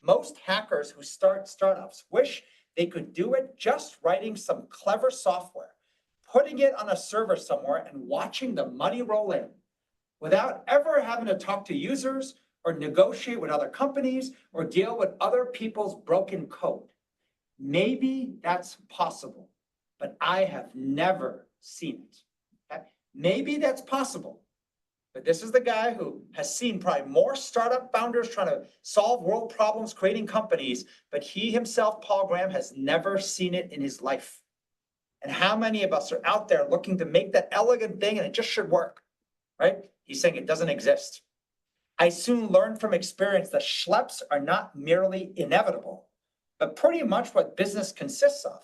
[SPEAKER 2] Most hackers who start startups wish they could do it just writing some clever software, putting it on a server somewhere and watching the money roll in without ever having to talk to users or negotiate with other companies or deal with other people's broken code. Maybe that's possible, but I have never seen it. Okay? Maybe that's possible, but this is the guy who has seen probably more startup founders trying to solve world problems, creating companies, but he himself, Paul Graham, has never seen it in his life. And how many of us are out there looking to make that elegant thing and it just should work, right? He's saying it doesn't exist. I soon learned from experience that schleps are not merely inevitable, but pretty much what business consists of.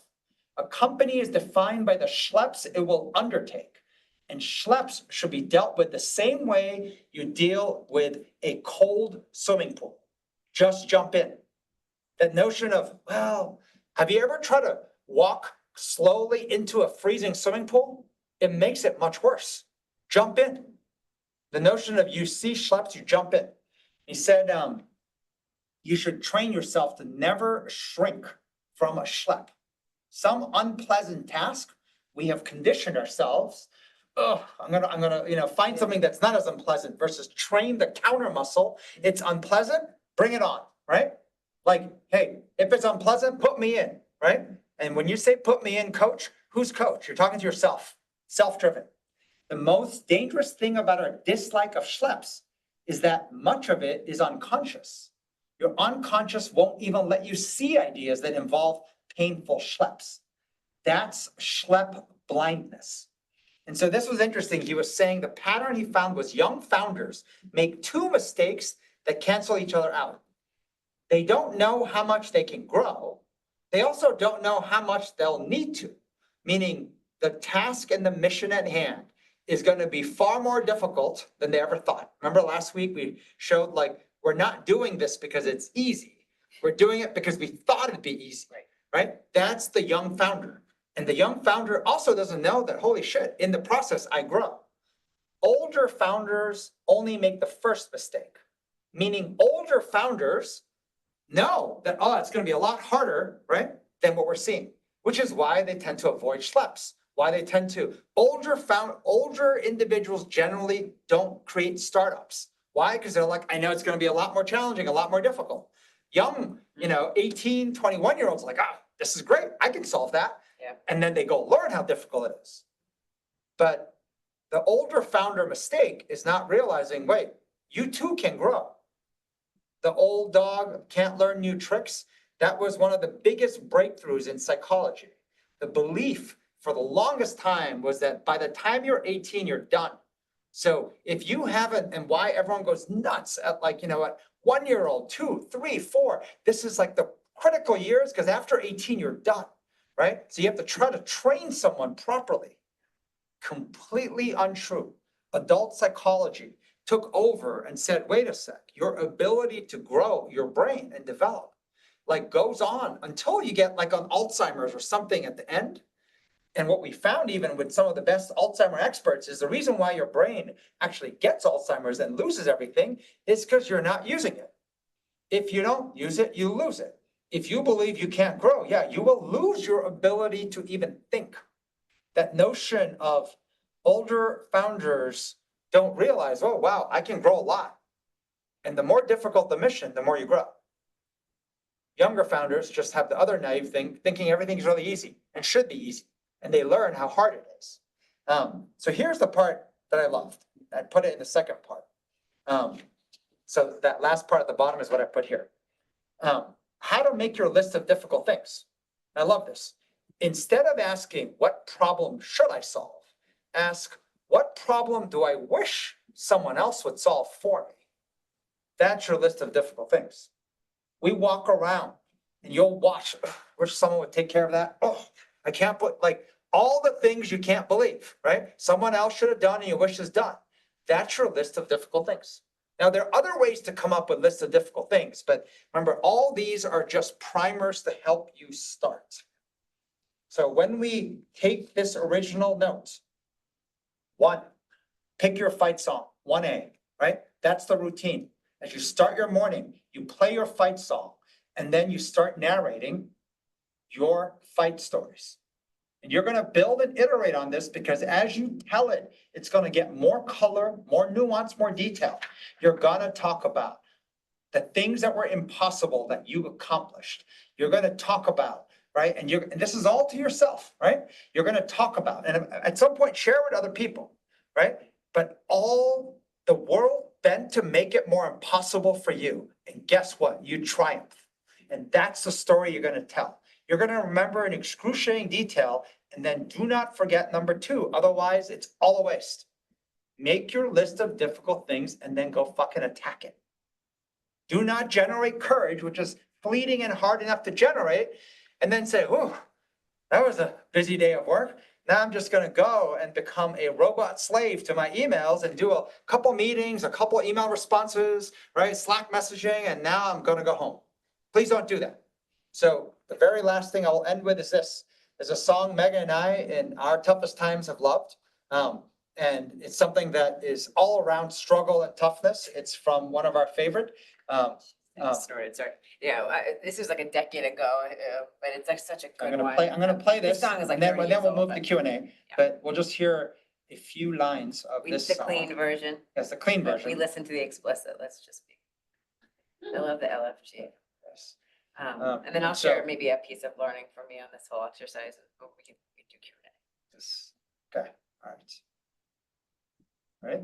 [SPEAKER 2] A company is defined by the schleps it will undertake, and schleps should be dealt with the same way you deal with a cold swimming pool. Just jump in. That notion of, well, have you ever tried to walk slowly into a freezing swimming pool? It makes it much worse. Jump in. The notion of you see schleps, you jump in. He said, you should train yourself to never shrink from a schlep. Some unpleasant task, we have conditioned ourselves. I'm gonna find something that's not as unpleasant versus train the counter muscle. It's unpleasant, bring it on, right? Like, hey, if it's unpleasant, put me in, right? And when you say put me in, coach, who's coach? You're talking to yourself, self-driven. The most dangerous thing about our dislike of schleps is that much of it is unconscious. Your unconscious won't even let you see ideas that involve painful schleps. That's Schlep blindness. And so this was interesting. He was saying the pattern he found was young founders make two mistakes that cancel each other out. They don't know how much they can grow. They also don't know how much they'll need to, meaning the task and the mission at hand is going to be far more difficult than they ever thought. Remember last week we showed we're not doing this because it's easy. We're doing it because we thought it'd be easy, right? That's the young founder. And the young founder also doesn't know that, holy shit, in the process, I grow. Older founders only make the first mistake, meaning older founders know that, it's going to be a lot harder, right, than what we're seeing, which is why they tend to avoid schleps, why they tend to. Older individuals generally don't create startups. Why? Because they're like, I know it's going to be a lot more challenging, a lot more difficult. Young, 18, 21-year-olds like, this is great. I can solve that.
[SPEAKER 1] Yeah.
[SPEAKER 2] And then they go learn how difficult it is. But the older founder mistake is not realizing, wait, you too can grow. The old dog can't learn new tricks. That was one of the biggest breakthroughs in psychology. The belief for the longest time was that by the time you're 18, you're done. So if you haven't, and why everyone goes nuts at 1-year-old, 2, 3, 4, this is like the critical years because after 18, you're done, right? So you have to try to train someone properly. completely untrue. Adult psychology took over and said, wait a sec, your ability to grow your brain and develop like goes on until you get like on Alzheimer's or something at the end. And what we found even with some of the best Alzheimer experts is the reason why your brain actually gets Alzheimer's and loses everything is because you're not using it. If you don't use it, you lose it. If you believe you can't grow, yeah, you will lose your ability to even think. That notion of older founders don't realize, oh, wow, I can grow a lot. And the more difficult the mission, the more you grow. Younger founders just have the other naive thing, thinking everything's really easy and should be easy. And they learn how hard it is. So here's the part that I loved. I put it in the second part. So that last part at the bottom is what I put here. How to make your list of difficult things. I love this. Instead of asking, what problem should I solve? Ask, what problem do I wish someone else would solve for me? That's your list of difficult things. We walk around and you'll watch, wish someone would take care of that. Oh, I can't put like all the things you can't believe, right? Someone else should have done and you wish is done. That's your list of difficult things. Now, there are other ways to come up with lists of difficult things, but remember, all these are just primers to help you start. So when we take this original note, 1, pick your fight song, 1A, right? That's the routine. As you start your morning, you play your fight song, and then you start narrating your fight stories. And you're going to build and iterate on this because as you tell it, it's going to get more color, more nuance, more detail. You're going to talk about the things that were impossible that you accomplished. You're going to talk about, right? And this is all to yourself, right? You're going to talk about, and at some point share with other people, right? But all the world bent to make it more impossible for you. And guess what? You triumph. And that's the story you're going to tell. You're going to remember in excruciating detail, and then do not forget number 2. Otherwise, it's all a waste. Make your list of difficult things and then go fucking attack it. Do not generate courage, which is fleeting and hard enough to generate, and then say, "Whew, that was a busy day of work. Now I'm just going to go and become a robot slave to my emails and do a couple meetings, a couple email responses, right? Slack messaging, and now I'm going to go home." Please don't do that. So the very last thing I will end with is this. There's a song Megan and I in our toughest times have loved. And it's something that is all around struggle and toughness. It's from one of our favorite.
[SPEAKER 1] Sorry. Yeah, this was like a decade ago, but it's like such a good one.
[SPEAKER 2] I'm gonna play this.
[SPEAKER 1] This song is like
[SPEAKER 2] and then
[SPEAKER 1] 30
[SPEAKER 2] we'll
[SPEAKER 1] years
[SPEAKER 2] move
[SPEAKER 1] old,
[SPEAKER 2] to Q&A. But we'll just hear a few lines of
[SPEAKER 1] We
[SPEAKER 2] this
[SPEAKER 1] the
[SPEAKER 2] song.
[SPEAKER 1] clean version.
[SPEAKER 2] Yes, the clean
[SPEAKER 1] We
[SPEAKER 2] version.
[SPEAKER 1] listen to the explicit. Let's just be. I love the LFG.
[SPEAKER 2] Yes.
[SPEAKER 1] And then I'll
[SPEAKER 2] so-
[SPEAKER 1] share maybe a piece of learning for me on this whole exercise. Or we can do Q&A.
[SPEAKER 2] Yes. Okay, all right. Right?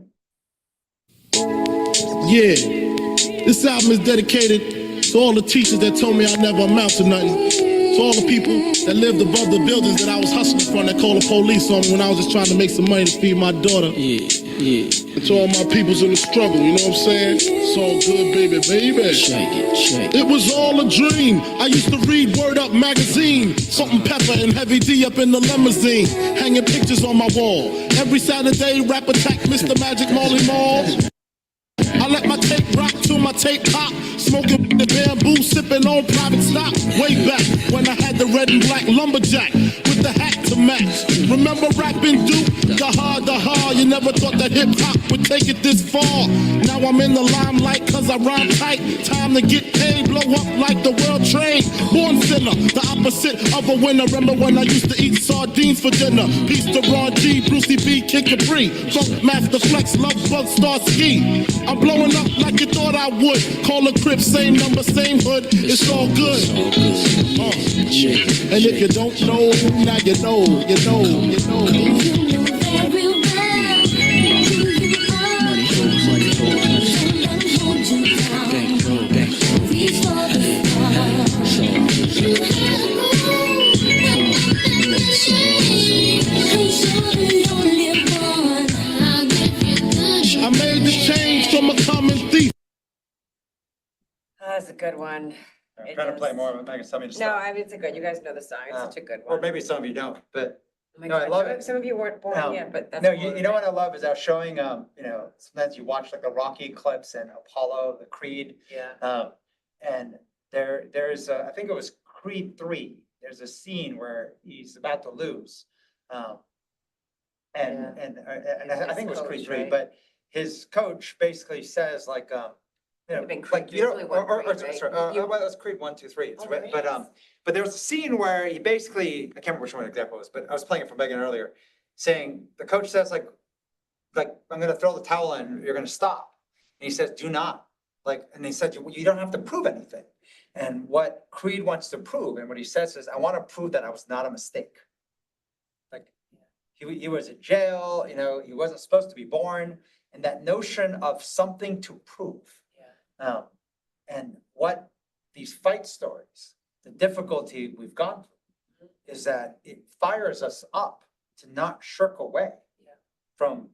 [SPEAKER 8] Yeah, this album is dedicated to all the teachers that told me I never amount to nothing. To all the people that lived above the buildings that I was hustling from that called the police on me when I was just trying to make some money to feed my daughter. Yeah. And to all my peoples in the struggle, you know what I'm saying? It's all good, baby. Shake it. It was all a dream. I used to read Word Up magazine. Salt and Pepper and Heavy D up in the limousine. Hanging pictures on my wall. Every Saturday, rap attack, Mr. Magic Molly Mall. I let my tape rock till my tape pop. Smoking the bamboo, sipping on private stock. Way back when I had the red and black lumberjack with the hat to match. Remember rapping Duke? The hard. You never thought that hip hop would take it this far. Now I'm in the limelight cause I rhyme tight. Time to get paid, blow up like the world trade. Born sinner, the opposite of a winner. Remember when I used to eat sardines for dinner? Peace to Ron G, Brucey B, Kid Capri. Funk Master Flex, Love Bug, Star Ski. I'm blowing up like you thought I would. Call a crib, same number, same hood. It's all good. And if you don't know, now you know. I made the change from a common thief.
[SPEAKER 1] That's a good one.
[SPEAKER 2] I'm
[SPEAKER 1] It
[SPEAKER 2] trying to play
[SPEAKER 1] does.
[SPEAKER 2] more of it. Megan, tell me to
[SPEAKER 1] No,
[SPEAKER 2] stop.
[SPEAKER 1] I mean, it's a good, you guys know the song. It's such a good
[SPEAKER 2] Or
[SPEAKER 1] one.
[SPEAKER 2] maybe some of you don't, but
[SPEAKER 1] Oh my
[SPEAKER 2] No, I
[SPEAKER 1] God,
[SPEAKER 2] love it.
[SPEAKER 1] some of you weren't born
[SPEAKER 2] No,
[SPEAKER 1] yet, but that's.
[SPEAKER 2] No, you know what I love is I was showing, sometimes you watch like the Rocky clips and Apollo, the Creed.
[SPEAKER 1] Yeah.
[SPEAKER 2] And there's I think it was Creed 3. There's a scene where he's about to lose. And I think it was Creed
[SPEAKER 1] His
[SPEAKER 2] 3,
[SPEAKER 1] coach, right?
[SPEAKER 2] but his coach basically says like,
[SPEAKER 1] Could've been
[SPEAKER 2] like,
[SPEAKER 1] Creed
[SPEAKER 2] you know,
[SPEAKER 1] three, one Creed, right?
[SPEAKER 2] sorry, well, that's Creed 1, 2, 3. It's
[SPEAKER 1] Oh,
[SPEAKER 2] right,
[SPEAKER 1] there
[SPEAKER 2] but,
[SPEAKER 1] it is.
[SPEAKER 2] but there was a scene where he basically, I can't remember which one exactly it was, but I was playing it for Megan earlier, saying, the coach says like, I'm gonna throw the towel in, you're gonna stop. And he says, do not. Like, and he said, you don't have to prove anything. And what Creed wants to prove, and what he says is, I want to prove that I was not a mistake. Like, he was in jail, he wasn't supposed to be born, and that notion of something to prove.
[SPEAKER 1] Yeah.
[SPEAKER 2] And what these fight stories, the difficulty we've gone through, is that it fires us up to not shirk away from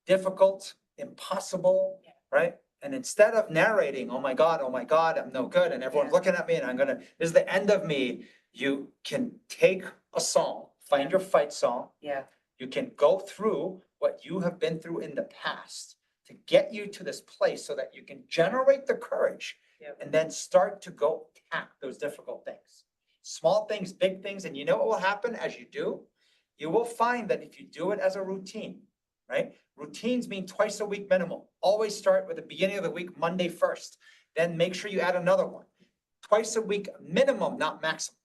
[SPEAKER 2] difficult, impossible, right? And instead of narrating, oh my God, I'm no good, and everyone's looking at me, and this is the end of me, you can take a song, find your fight song.
[SPEAKER 1] Yeah.
[SPEAKER 2] You can go through what you have been through in the past to get you to this place so that you can generate the courage and then start to go attack those difficult things. Small things, big things, and you know what will happen as you do? You will find that if you do it as a routine, right? Routines mean twice a week minimum. Always start with the beginning of the week, Monday first. Then make sure you add another one. Twice a week minimum, not maximum.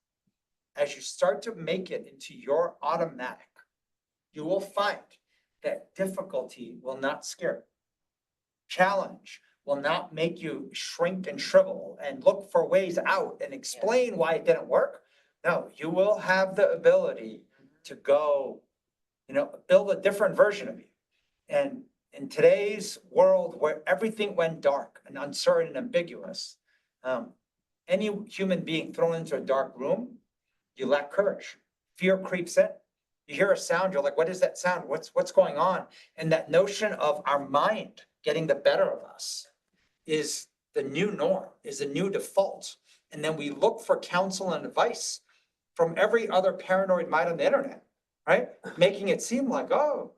[SPEAKER 2] As you start to make it into your automatic, you will find that difficulty will not scare you. Challenge will not make you shrink and shrivel and look for ways out and explain why it didn't work. No, you will have the ability to go, build a different version of you. And in today's world where everything went dark and uncertain and ambiguous, any human being thrown into a dark room, you lack courage. Fear creeps in. You hear a sound, you're like, what is that sound? What's going on? And that notion of our mind getting the better of us is the new norm, is the new default. And then we look for counsel and advice from every other paranoid mind on the internet, right? Making it seem like, oh,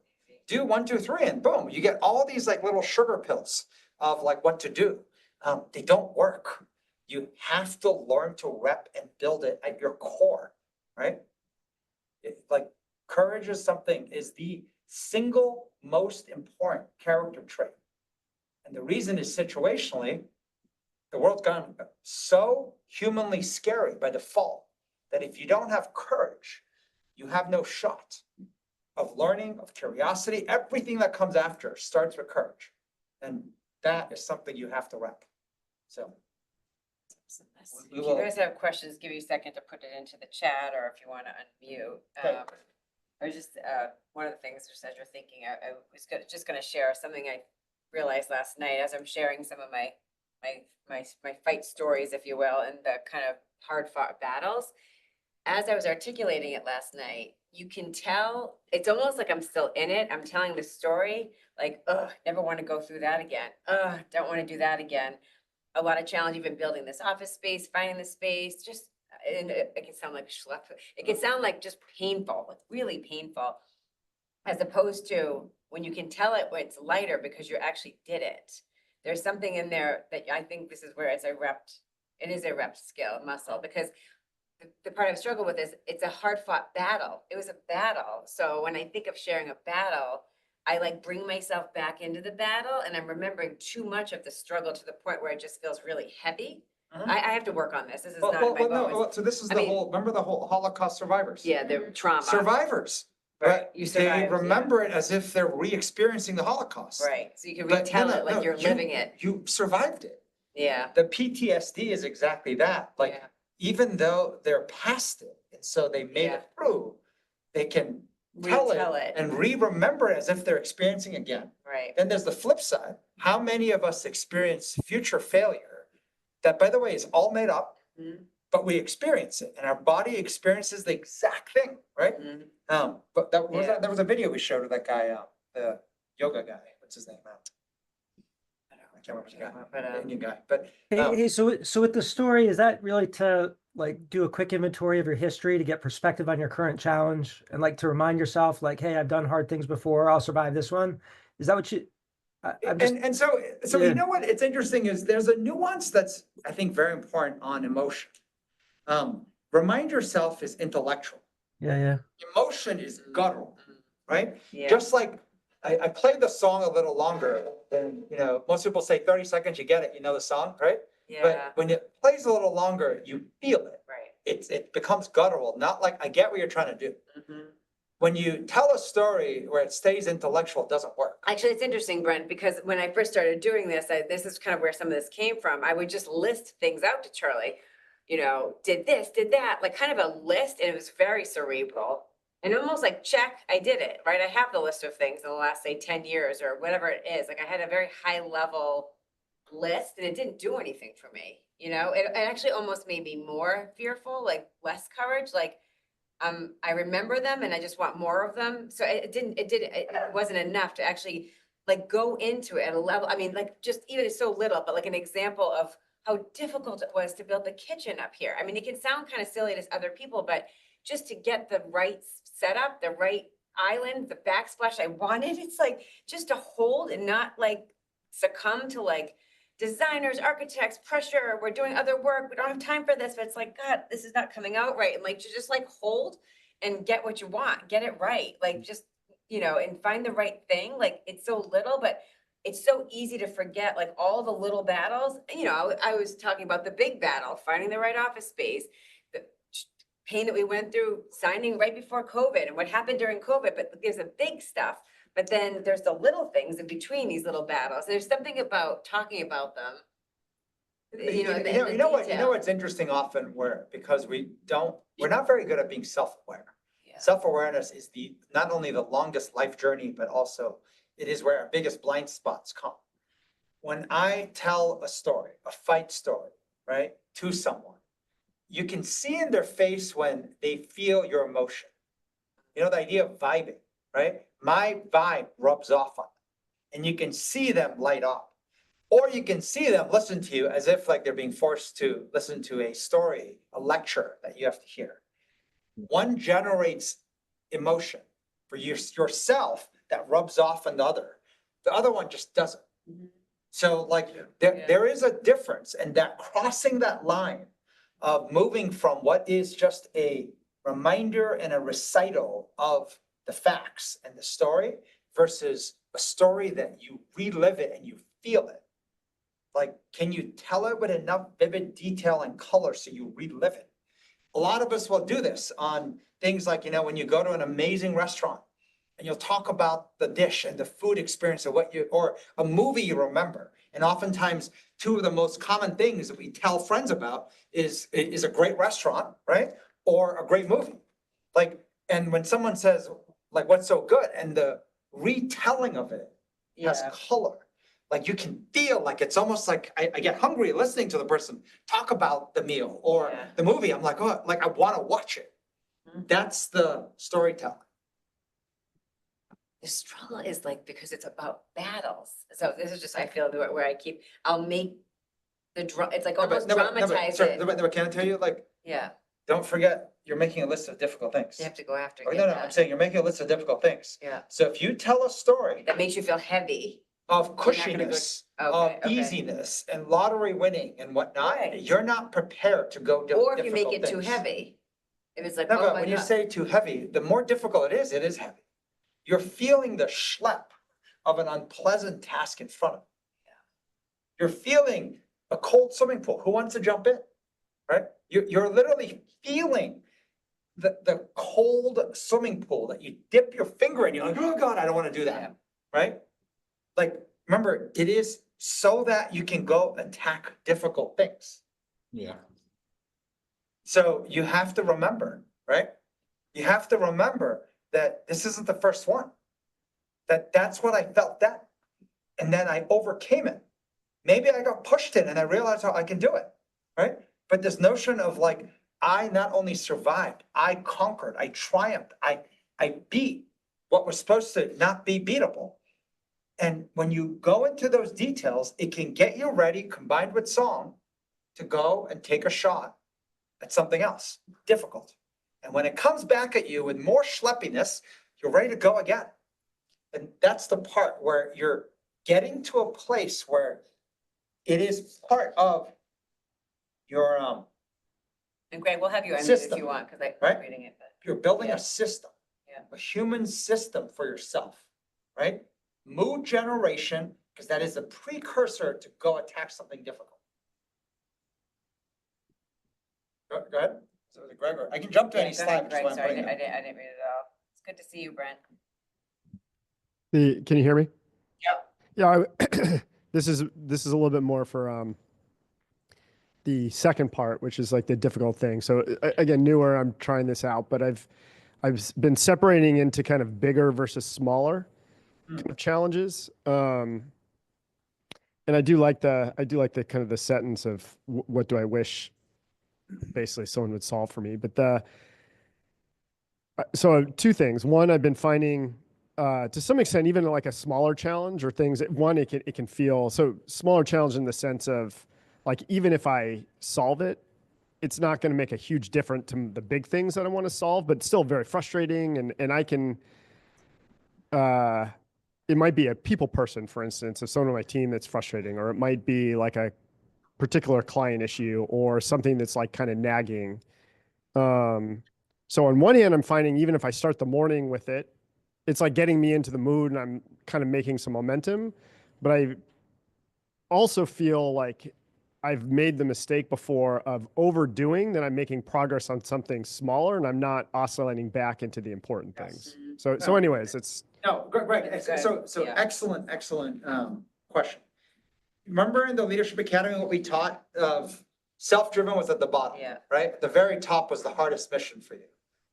[SPEAKER 2] do 1, 2, 3, and boom, you get all these like little sugar pills of like what to do. They don't work. You have to learn to rep and build it at your core, right? Like courage is the single most important character trait. And the reason is situationally, the world's gone so humanly scary by default that if you don't have courage, you have no shot of learning, of curiosity. Everything that comes after starts with courage. And that is something you have to rep. So.
[SPEAKER 1] If you guys have questions, give you a second to put it into the chat, or if you want to unmute.
[SPEAKER 2] Okay.
[SPEAKER 1] Or just, one of the things, just as you're thinking, I was just gonna share something I realized last night as I'm sharing some of my fight stories, if you will, and the kind of hard fought battles. As I was articulating it last night, you can tell, it's almost like I'm still in it. I'm telling the story, like, never want to go through that again. Don't want to do that again. A lot of challenge, even building this office space, finding the space, just, and it can sound like Schlep. It can sound like just painful, like really painful. As opposed to when you can tell it when it's lighter because you actually did it. There's something in there that I think this is where it is a rep skill, muscle, because the part I've struggled with is it's a hard fought battle. It was a battle. So when I think of sharing a battle, I like bring myself back into the battle, and I'm remembering too much of the struggle to the point where it just feels really heavy. I have to work on this. This is not my bones.
[SPEAKER 2] So this is
[SPEAKER 1] I mean,
[SPEAKER 2] remember the whole Holocaust survivors?
[SPEAKER 1] Yeah, the trauma.
[SPEAKER 2] Survivors.
[SPEAKER 1] Right.
[SPEAKER 2] But
[SPEAKER 1] You
[SPEAKER 2] they
[SPEAKER 1] survived,
[SPEAKER 2] remember it as if they're re-experiencing the Holocaust.
[SPEAKER 1] Right. So you can
[SPEAKER 2] But
[SPEAKER 1] retell it like you're living it.
[SPEAKER 2] You survived it.
[SPEAKER 1] Yeah.
[SPEAKER 2] The PTSD is exactly that. Like,
[SPEAKER 1] Yeah.
[SPEAKER 2] even though they're past it, and so they made it through, they can tell it and re-remember it as if they're experiencing again.
[SPEAKER 1] Right.
[SPEAKER 2] Then there's the flip side. How many of us experience future failure that, by the way, is all made up, but we experience it, and our body experiences the exact thing, right? But there was a video we showed of that guy, the yoga guy. What's his name? can't remember the guy,
[SPEAKER 1] But,
[SPEAKER 2] the Indian guy, but,
[SPEAKER 6] Hey, so with the story, is that really to like do a quick inventory of your history to get perspective on your current challenge and like to remind yourself like, hey, I've done hard things before, I'll survive this one? Is that what you? I'm just
[SPEAKER 2] and so
[SPEAKER 6] Yeah.
[SPEAKER 2] you know what, it's interesting is there's a nuance that's, I think, very important on emotion. Remind yourself is intellectual.
[SPEAKER 6] yeah.
[SPEAKER 2] Emotion is guttural, right?
[SPEAKER 1] Yeah.
[SPEAKER 2] Just like I played the song a little longer than, most people say 30 seconds, you get it, you know the song, right?
[SPEAKER 1] Yeah,
[SPEAKER 2] But when it plays a little longer, you feel it.
[SPEAKER 1] right.
[SPEAKER 2] It becomes guttural, not like, I get what you're trying to do.
[SPEAKER 1] Mhm.
[SPEAKER 2] When you tell a story where it stays intellectual, it doesn't work.
[SPEAKER 1] Actually, it's interesting, Brent, because when I first started doing this, this is kind of where some of this came from. I would just list things out to Charlie, did this, did that, like kind of a list, and it was very cerebral. And almost like, check, I did it, right? I have the list of things in the last, say, 10 years or whatever it is. Like I had a very high level list and it didn't do anything for me. It actually almost made me more fearful, like less courage, like I remember them and I just want more of them. So it wasn't enough to actually like go into it at a level. I mean, like just even it's so little, but like an example of how difficult it was to build the kitchen up here. I mean, it can sound kind of silly to other people, but just to get the right setup, the right island, the backsplash I wanted, it's like just to hold and not like succumb to like designers, architects, pressure, we're doing other work, we don't have time for this, but it's like, God, this is not coming out right. And like, to just like hold and get what you want, get it right. Like just, and find the right thing. Like it's so little, but it's so easy to forget like all the little battles. I was talking about the big battle, finding the right office space, the pain that we went through signing right before COVID and what happened during COVID, but there's a big stuff. But then there's the little things in between these little battles. There's something about talking about them.
[SPEAKER 2] You know what's interesting often because we're not very good at being self-aware.
[SPEAKER 1] Yeah.
[SPEAKER 2] Self-awareness is not only the longest life journey, but also it is where our biggest blind spots come. When I tell a story, a fight story, right, to someone, you can see in their face when they feel your emotion. The idea of vibing, right? My vibe rubs off on them and you can see them light up, or you can see them listen to you as if like they're being forced to listen to a story, a lecture that you have to hear. One generates emotion for yourself that rubs off on the other one just doesn't. So like there is a difference, and that crossing that line of moving from what is just a reminder and a recital of the facts and the story versus a story that you relive it and you feel it. Like, can you tell it with enough vivid detail and color so you relive it? A lot of us will do this on things like, when you go to an amazing restaurant and you'll talk about the dish and the food experience of or a movie you remember. And oftentimes, two of the most common things that we tell friends about is a great restaurant, right? Or a great movie. Like, and when someone says, like, what's so good? And the retelling of it has color. Like you can feel like it's almost like I get hungry listening to the person talk about the meal or the movie. I'm like, oh, like I want to watch it. That's the storytelling.
[SPEAKER 1] The struggle is like, because it's about battles. So this is just, I feel where I'll make it's like almost dramatize it.
[SPEAKER 2] But can I tell you, like,
[SPEAKER 1] Yeah,
[SPEAKER 2] don't forget, you're making a list of difficult things.
[SPEAKER 1] you have to go after.
[SPEAKER 2] Oh,
[SPEAKER 1] get
[SPEAKER 2] no,
[SPEAKER 1] that.
[SPEAKER 2] I'm saying you're making a list of difficult things.
[SPEAKER 1] Yeah,
[SPEAKER 2] So if you tell a story
[SPEAKER 1] that makes you feel heavy.
[SPEAKER 2] of
[SPEAKER 1] You're not gonna go-
[SPEAKER 2] cushiness,
[SPEAKER 1] Okay,
[SPEAKER 2] of easiness and lottery winning and whatnot,
[SPEAKER 1] Right.
[SPEAKER 2] you're not prepared to go do
[SPEAKER 1] Or if you make
[SPEAKER 2] difficult
[SPEAKER 1] it too
[SPEAKER 2] things.
[SPEAKER 1] heavy. If it's like,
[SPEAKER 2] No,
[SPEAKER 1] oh
[SPEAKER 2] but
[SPEAKER 1] my
[SPEAKER 2] when you
[SPEAKER 1] God.
[SPEAKER 2] say too heavy, the more difficult it is heavy. You're feeling the schlep of an unpleasant task in front of you. You're feeling a cold swimming pool. Who wants to jump in? Right? You're literally feeling the cold swimming pool that you dip your finger in. You're like, oh God, I don't want to do that.
[SPEAKER 1] Yeah.
[SPEAKER 2] Right? Like, remember, it is so that you can go attack difficult things.
[SPEAKER 4] Yeah.
[SPEAKER 2] So you have to remember, right? You have to remember that this isn't the first one. That's what I felt then. And then I overcame it. Maybe I got pushed in and I realized how I can do it, right? But this notion of like, I not only survived, I conquered, I triumphed, I beat what was supposed to not be beatable. And when you go into those details, it can get you ready, combined with song, to go and take a shot at something else difficult. And when it comes back at you with more schleppiness, you're ready to go again. And that's the part where you're getting to a place where it is part of your,
[SPEAKER 1] And Greg, we'll have you end it if
[SPEAKER 2] System,
[SPEAKER 1] you want, because I'm
[SPEAKER 2] right?
[SPEAKER 1] reading it, but.
[SPEAKER 2] you're building
[SPEAKER 1] Yeah.
[SPEAKER 2] a system.
[SPEAKER 1] Yeah.
[SPEAKER 2] A human system for yourself, right? Mood generation, because that is a precursor to go attack something difficult. Go ahead. So the Gregor, I can jump to
[SPEAKER 1] Yeah,
[SPEAKER 2] any
[SPEAKER 1] go ahead,
[SPEAKER 2] slide. which is
[SPEAKER 1] Greg.
[SPEAKER 2] why I'm
[SPEAKER 1] Sorry,
[SPEAKER 2] putting
[SPEAKER 1] I
[SPEAKER 2] it.
[SPEAKER 1] didn't read it all. It's good to see you, Brent.
[SPEAKER 9] Can you hear me?
[SPEAKER 2] Yeah.
[SPEAKER 9] Yeah. This is a little bit more for the second part, which is like the difficult thing. So again, newer, I'm trying this out, but I've been separating into kind of bigger versus smaller kind of challenges. And I do like the kind of the sentence of what do I wish basically someone would solve for me. But so two things. One, I've been finding to some extent, even like a smaller challenge or things, one, it can feel so smaller challenge in the sense of like, even if I solve it, it's not going to make a huge difference to the big things that I want to solve, but still very frustrating. And I can, it might be a people person, for instance, of someone on my team that's frustrating, or it might be like a particular client issue or something that's like kind of nagging. So on one hand, I'm finding even if I start the morning with it, it's like getting me into the mood and I'm kind of making some momentum. But I also feel like I've made the mistake before of overdoing that I'm making progress on something smaller and I'm not oscillating back into the important things. So
[SPEAKER 2] No.
[SPEAKER 9] anyways, it's
[SPEAKER 2] No, Greg, so
[SPEAKER 1] Yeah.
[SPEAKER 2] excellent, question. Remember in the Leadership Academy, what we taught of self-driven was at the bottom,
[SPEAKER 1] Yeah.
[SPEAKER 2] right? The very top was the hardest mission for you.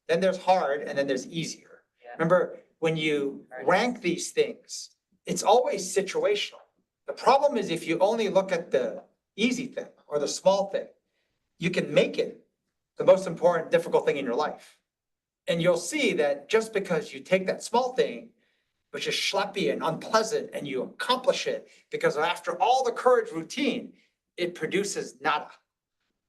[SPEAKER 2] Then there's hard and then there's easier.
[SPEAKER 1] Yeah.
[SPEAKER 2] Remember, when you
[SPEAKER 1] Hardest.
[SPEAKER 2] rank these things, it's always situational. The problem is if you only look at the easy thing or the small thing, you can make it the most important, difficult thing in your life. And you'll see that just because you take that small thing, which is schleppy and unpleasant, and you accomplish it, because after all the courage routine, it produces nada,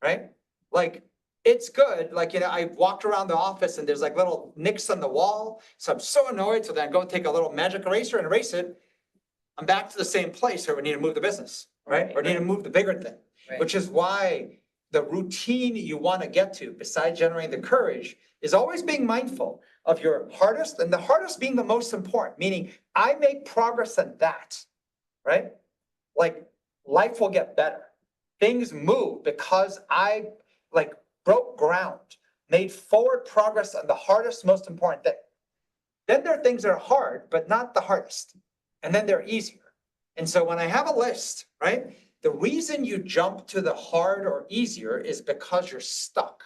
[SPEAKER 2] right? Like, it's good, like, I walked around the office and there's like little nicks on the wall, so I'm so annoyed, so then I go take a little magic eraser and erase it. I'm back to the same place, or we need to move the business, right? Or need to move the bigger thing,
[SPEAKER 1] Right.
[SPEAKER 2] which is why the routine you want to get to, besides generating the courage, is always being mindful of your hardest, and the hardest being the most important, meaning I make progress on that, right? Like, life will get better. Things move because I like broke ground, made forward progress on the hardest, most important thing. Then there are things that are hard, but not the hardest. And then they're easier. And so when I have a list, right, the reason you jump to the hard or easier is because you're stuck.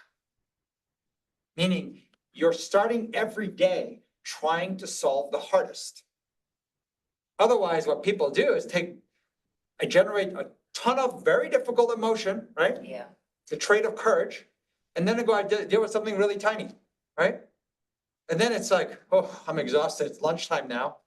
[SPEAKER 2] Meaning you're starting every day trying to solve the hardest. Otherwise, what people do is I generate a ton of very difficult emotion, right?
[SPEAKER 1] Yeah.
[SPEAKER 2] The trait of courage. And then I go, I deal with something really tiny, right? And then it's like, oh, I'm exhausted. It's lunchtime now.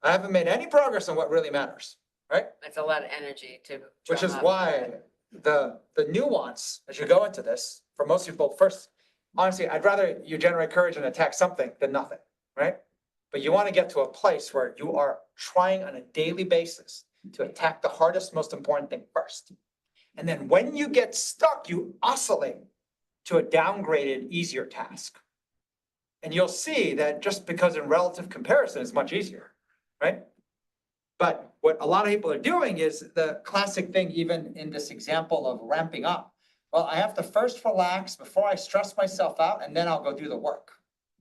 [SPEAKER 2] I haven't made any progress on what really matters, right?
[SPEAKER 1] It's a lot of energy to.
[SPEAKER 2] Which
[SPEAKER 1] drum
[SPEAKER 2] is
[SPEAKER 1] up.
[SPEAKER 2] why the nuance, as you go into this, for most people, first, honestly, I'd rather you generate courage and attack something than nothing, right? But you want to get to a place where you are trying on a daily basis to attack the hardest, most important thing first. And then when you get stuck, you oscillate to a downgraded, easier task. And you'll see that just because in relative comparison, it's much easier, right? But what a lot of people are doing is the classic thing, even in this example of ramping up. Well, I have to first relax before I stress myself out, and then I'll go do the work,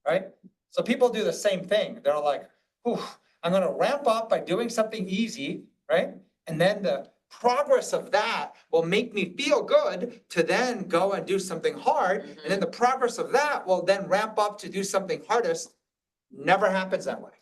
[SPEAKER 2] right? So people do the same thing. They're like, "Ooh, I'm going to ramp up by doing something easy," right? And then the progress of that will make me feel good to then go and do something hard. And then the progress of that will then ramp up to do something hardest. Never happens that way.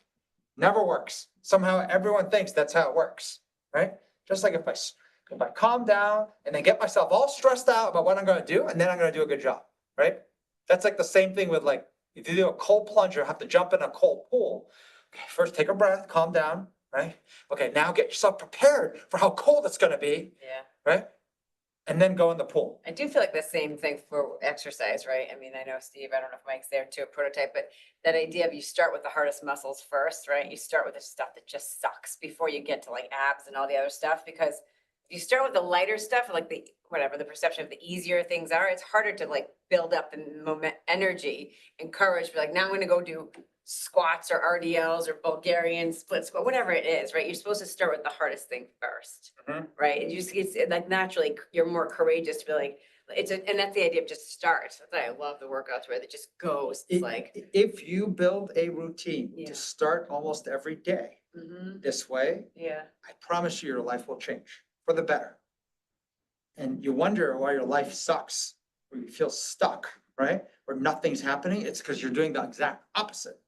[SPEAKER 2] Never works. Somehow everyone thinks that's how it works, right? Just like if I calm down and then get myself all stressed out about what I'm going to do, and then I'm going to do a good job, right? That's like the same thing with like, if you do a cold plunge or have to jump in a cold pool. Okay, first take a breath, calm down, right? Okay, now get yourself prepared for how cold it's gonna be,
[SPEAKER 1] Yeah.
[SPEAKER 2] right? And then go in the pool.
[SPEAKER 1] I do feel like the same thing for exercise, right? I mean, I know Steve, I don't know if Mike's there too, a prototype, but that idea of you start with the hardest muscles first, right? You start with the stuff that just sucks before you get to like abs and all the other stuff, because if you start with the lighter stuff, like the, whatever, the perception of the easier things are, it's harder to like build up the moment, energy and courage, be like, now I'm gonna go do squats or RDLs or Bulgarian split squat, whatever it is, right? You're supposed to start with the hardest thing first,
[SPEAKER 2] Mhm.
[SPEAKER 1] right? And you just, it's like naturally, you're more courageous to be like, and that's the idea of just start. That's why I love the workouts where it just goes, it's like,
[SPEAKER 2] If you build a routine
[SPEAKER 1] Yeah.
[SPEAKER 2] to start almost every day this way,
[SPEAKER 1] yeah,
[SPEAKER 2] I promise you, your life will change for the better. And you wonder why your life sucks, or you feel stuck, right? Or nothing's happening. It's because you're doing the exact opposite.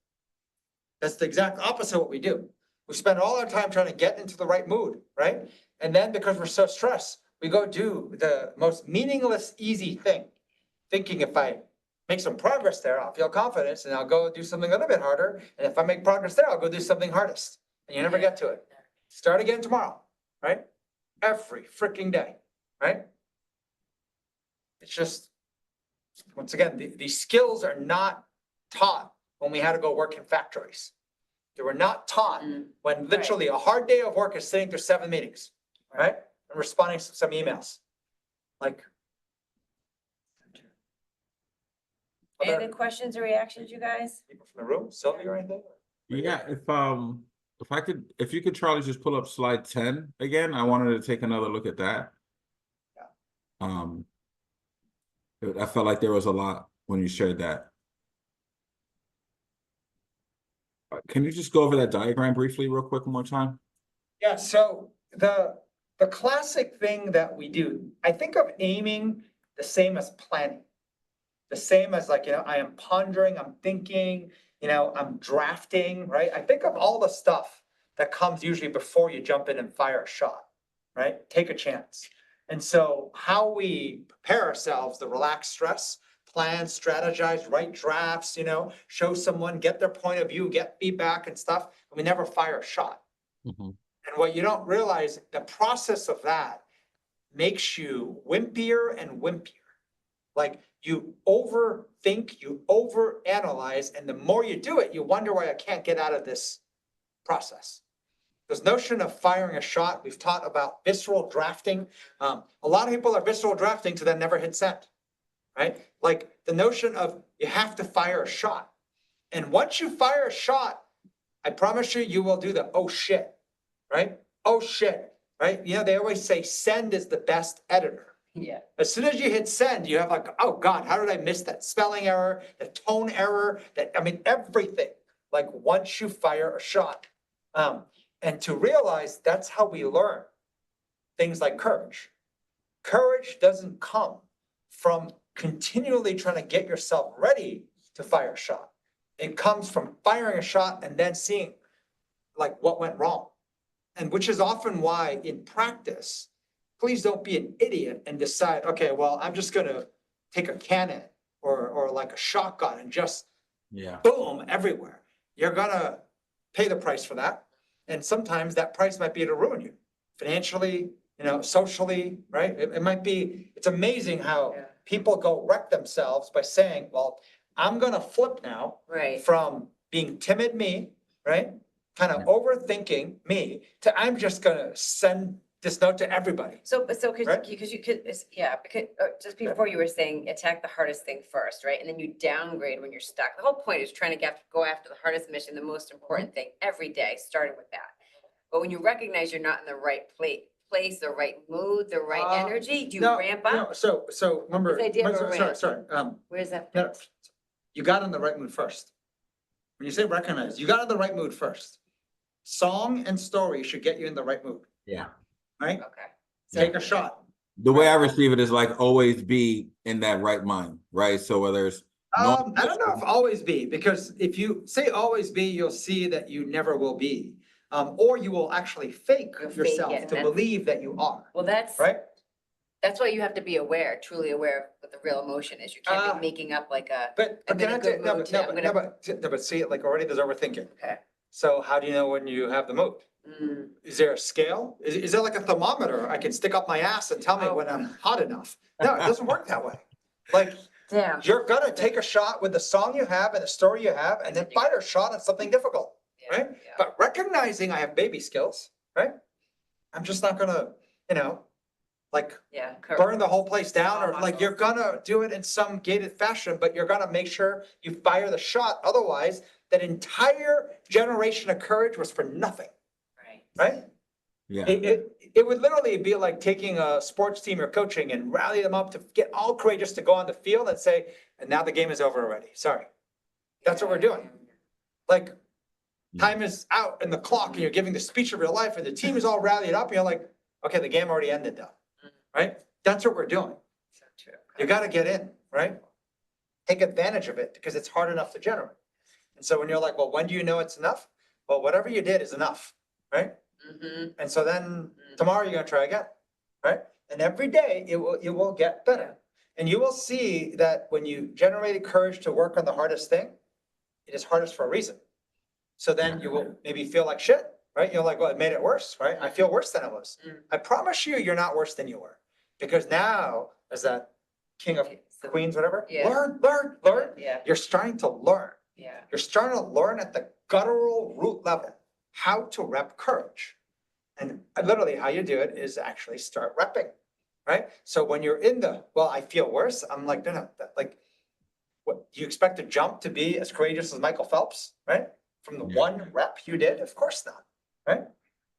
[SPEAKER 2] That's the exact opposite of what we do. We spend all our time trying to get into the right mood, right? And then because we're so stressed, we go do the most meaningless, easy thing. Thinking if I make some progress there, I'll feel confidence and I'll go do something a little bit harder. And if I make progress there, I'll go do something hardest. And you never get to it. Start again tomorrow, right? Every freaking day, right? It's just, once again, these skills are not taught when we had to go work in factories. They were not taught when literally a hard day of work is sitting through 7 meetings, right? And responding to some emails. Like.
[SPEAKER 1] any
[SPEAKER 2] Other
[SPEAKER 1] other questions or reactions, you guys?
[SPEAKER 2] people from the room, Sylvia or anything?
[SPEAKER 10] Yeah, if you could, Charlie, just pull up slide 10 again, I wanted to take another look at that. I felt like there was a lot when you shared that. Can you just go over that diagram briefly real quick one more time?
[SPEAKER 2] Yeah, so the classic thing that we do, I think of aiming the same as planning. The same as like, I am pondering, I'm thinking, I'm drafting, right? I think of all the stuff that comes usually before you jump in and fire a shot, right? Take a chance. And so how we prepare ourselves, the relaxed stress, plan, strategize, write drafts, show someone, get their point of view, get feedback and stuff, and we never fire a shot. And what you don't realize, the process of that makes you wimpier and wimpier. Like you overthink, you overanalyze, and the more you do it, you wonder why I can't get out of this process. This notion of firing a shot, we've taught about visceral drafting. A lot of people are visceral drafting to then never hit send, right? Like the notion of you have to fire a shot. And once you fire a shot, I promise you, you will do the oh shit, right? Oh shit, right? They always say send is the best editor.
[SPEAKER 1] Yeah.
[SPEAKER 2] As soon as you hit send, you have like, oh God, how did I miss that spelling error, the tone error, everything. Like once you fire a shot. And to realize that's how we learn things like courage. Courage doesn't come from continually trying to get yourself ready to fire a shot. It comes from firing a shot and then seeing like what went wrong. And which is often why in practice, please don't be an idiot and decide, okay, well, I'm just gonna take a cannon or like a shotgun and just boom everywhere. You're gonna pay the price for that. And sometimes that price might be to ruin you financially, socially, right? It might be, it's amazing how people go wreck themselves by saying, well, I'm gonna flip now from being timid me, right? Kind of overthinking me to I'm just gonna send this note to everybody.
[SPEAKER 1] So,
[SPEAKER 2] Right?
[SPEAKER 1] because you could, because just before you were saying, attack the hardest thing first, right? And then you downgrade when you're stuck. The whole point is trying to go after the hardest mission, the most important thing every day, starting with that. But when you recognize you're not in the right place, the right mood, the right energy, do you ramp up?
[SPEAKER 2] So remember,
[SPEAKER 1] This idea of a ramp.
[SPEAKER 2] sorry.
[SPEAKER 1] Where's that?
[SPEAKER 2] No, you got in the right mood first. When you say recognize, you got in the right mood first. Song and story should get you in the right mood,
[SPEAKER 10] Yeah.
[SPEAKER 2] right?
[SPEAKER 1] Okay.
[SPEAKER 2] Take a shot.
[SPEAKER 10] The way I receive it is like always be in that right mind, right? So whether it's
[SPEAKER 2] I don't know if always be, because if you say always be, you'll see that you never will be. Or you will actually fake
[SPEAKER 1] You'll fake
[SPEAKER 2] yourself
[SPEAKER 1] it,
[SPEAKER 2] to
[SPEAKER 1] that's-
[SPEAKER 2] believe that you are,
[SPEAKER 1] Well, that's why you have to be aware, truly aware of what the real emotion is. You can't be making up like a,
[SPEAKER 2] But
[SPEAKER 1] I'm in a good mood today, I'm gonna-
[SPEAKER 2] but see, like already there's overthinking.
[SPEAKER 1] okay.
[SPEAKER 2] So how do you know when you have the mood?
[SPEAKER 1] Mm.
[SPEAKER 2] Is there a scale? Is there like a thermometer I can stick up my ass and tell me when I'm hot enough? No, it doesn't work that way. Like,
[SPEAKER 1] Yeah.
[SPEAKER 2] you're gonna take a shot with the song you have and the story you have, and then fire a shot at something difficult,
[SPEAKER 1] Yeah,
[SPEAKER 2] right?
[SPEAKER 1] yeah.
[SPEAKER 2] But recognizing I have baby skills, right? I'm just not gonna, you know, like
[SPEAKER 1] Yeah.
[SPEAKER 2] burn the whole place down,
[SPEAKER 1] Small
[SPEAKER 2] or like you're
[SPEAKER 1] muscles.
[SPEAKER 2] gonna do it in some gated fashion, but you're gonna make sure you fire the shot. Otherwise, that entire generation of courage was for nothing,
[SPEAKER 1] Right.
[SPEAKER 2] right?
[SPEAKER 10] Yeah.
[SPEAKER 2] It would literally be like taking a sports team you're coaching and rally them up to get all courageous to go on the field and say, and now the game is over already. Sorry. That's what we're doing. Like, time is out in the clock and you're giving the speech of your life and the team is all rallied up and you're like, okay, the game already ended though, right? That's what we're doing.
[SPEAKER 1] So true.
[SPEAKER 2] You gotta get in, right? Take advantage of it because it's hard enough to generate. And so when you're like, well, when do you know it's enough? Well, whatever you did is enough, right?
[SPEAKER 1] Mm-hmm.
[SPEAKER 2] And so then tomorrow you're gonna try again, right? And every day it will get better. And you will see that when you generated courage to work on the hardest thing, it is hardest for a reason. So then you will maybe feel like shit, right? You're like, well, it made it worse, right? I feel worse than I was. I promise you, you're not worse than you were. Because now, as that king of queens, whatever,
[SPEAKER 1] Yeah.
[SPEAKER 2] learn.
[SPEAKER 1] Yeah.
[SPEAKER 2] You're starting to learn.
[SPEAKER 1] Yeah.
[SPEAKER 2] You're starting to learn at the guttural root level how to rep courage. And literally how you do it is actually start repping, right? So when you're in the, well, I feel worse, I'm like, no, like, what, do you expect a jump to be as courageous as Michael Phelps, right? From the one rep you did? Of course not, right?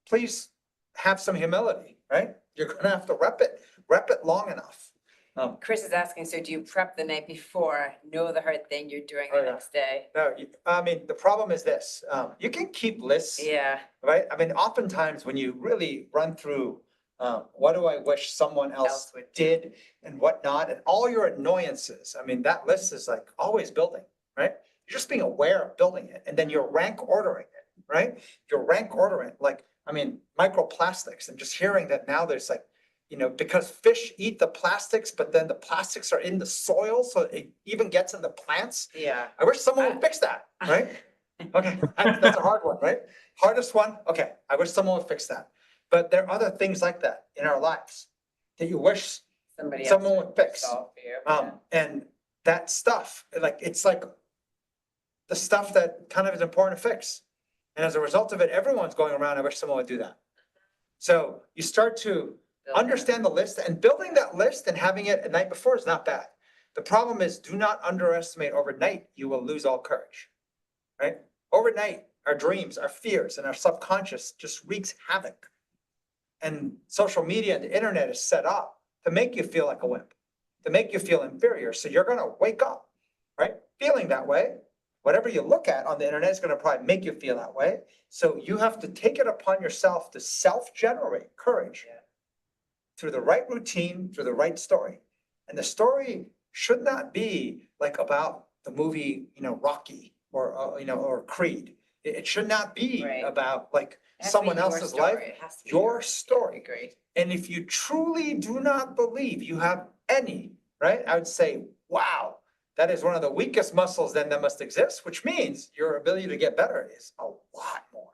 [SPEAKER 2] Please have some humility, right? You're gonna have to rep it long enough.
[SPEAKER 1] Chris is asking, so do you prep the night before, know the hard thing you're doing
[SPEAKER 2] Oh,
[SPEAKER 1] the
[SPEAKER 2] yeah.
[SPEAKER 1] next day?
[SPEAKER 2] No, I mean, the problem is this, you can keep lists.
[SPEAKER 1] Yeah.
[SPEAKER 2] Right? I mean, oftentimes when you really run through, what do I wish someone else
[SPEAKER 1] Else would
[SPEAKER 2] did and whatnot, and all your annoyances, I mean, that list is like always building, right? You're just being aware of building it, and then you're rank ordering it, right? You're rank ordering, like, I mean, microplastics, and just hearing that now there's like, you know, because fish eat the plastics, but then the plastics are in the soil, so it even gets in the plants.
[SPEAKER 1] Yeah.
[SPEAKER 2] I wish someone would fix that, right? Okay, that's a hard one, right? Hardest one, okay, I wish someone would fix that. But there are other things like that in our lives that you wish
[SPEAKER 1] Somebody else
[SPEAKER 2] someone would fix.
[SPEAKER 1] solve for you. Yeah.
[SPEAKER 2] And that stuff, like, it's like the stuff that kind of is important to fix. And as a result of it, everyone's going around, I wish someone would do that. So you start to
[SPEAKER 1] Build
[SPEAKER 2] understand the list, and building that list and having it a night before is not bad. The problem is, do not underestimate overnight, you will lose all courage, right? Overnight, our dreams, our fears, and our subconscious just wreaks havoc. And social media and the internet is set up to make you feel like a wimp, to make you feel inferior. So you're gonna wake up, right? Feeling that way. Whatever you look at on the internet is gonna probably make you feel that way. So you have to take it upon yourself to self-generate courage through the right routine, through the right story. And the story should not be like about the movie, you know, Rocky or, you know, or Creed. It should not be
[SPEAKER 1] Right.
[SPEAKER 2] about like
[SPEAKER 1] It has to be
[SPEAKER 2] someone
[SPEAKER 1] your
[SPEAKER 2] else's
[SPEAKER 1] story.
[SPEAKER 2] life.
[SPEAKER 1] It has to be
[SPEAKER 2] Your
[SPEAKER 1] yours.
[SPEAKER 2] story.
[SPEAKER 1] Agreed.
[SPEAKER 2] And if you truly do not believe you have any, right, I would say, wow, that is one of the weakest muscles then that must exist, which means your ability to get better is a lot more.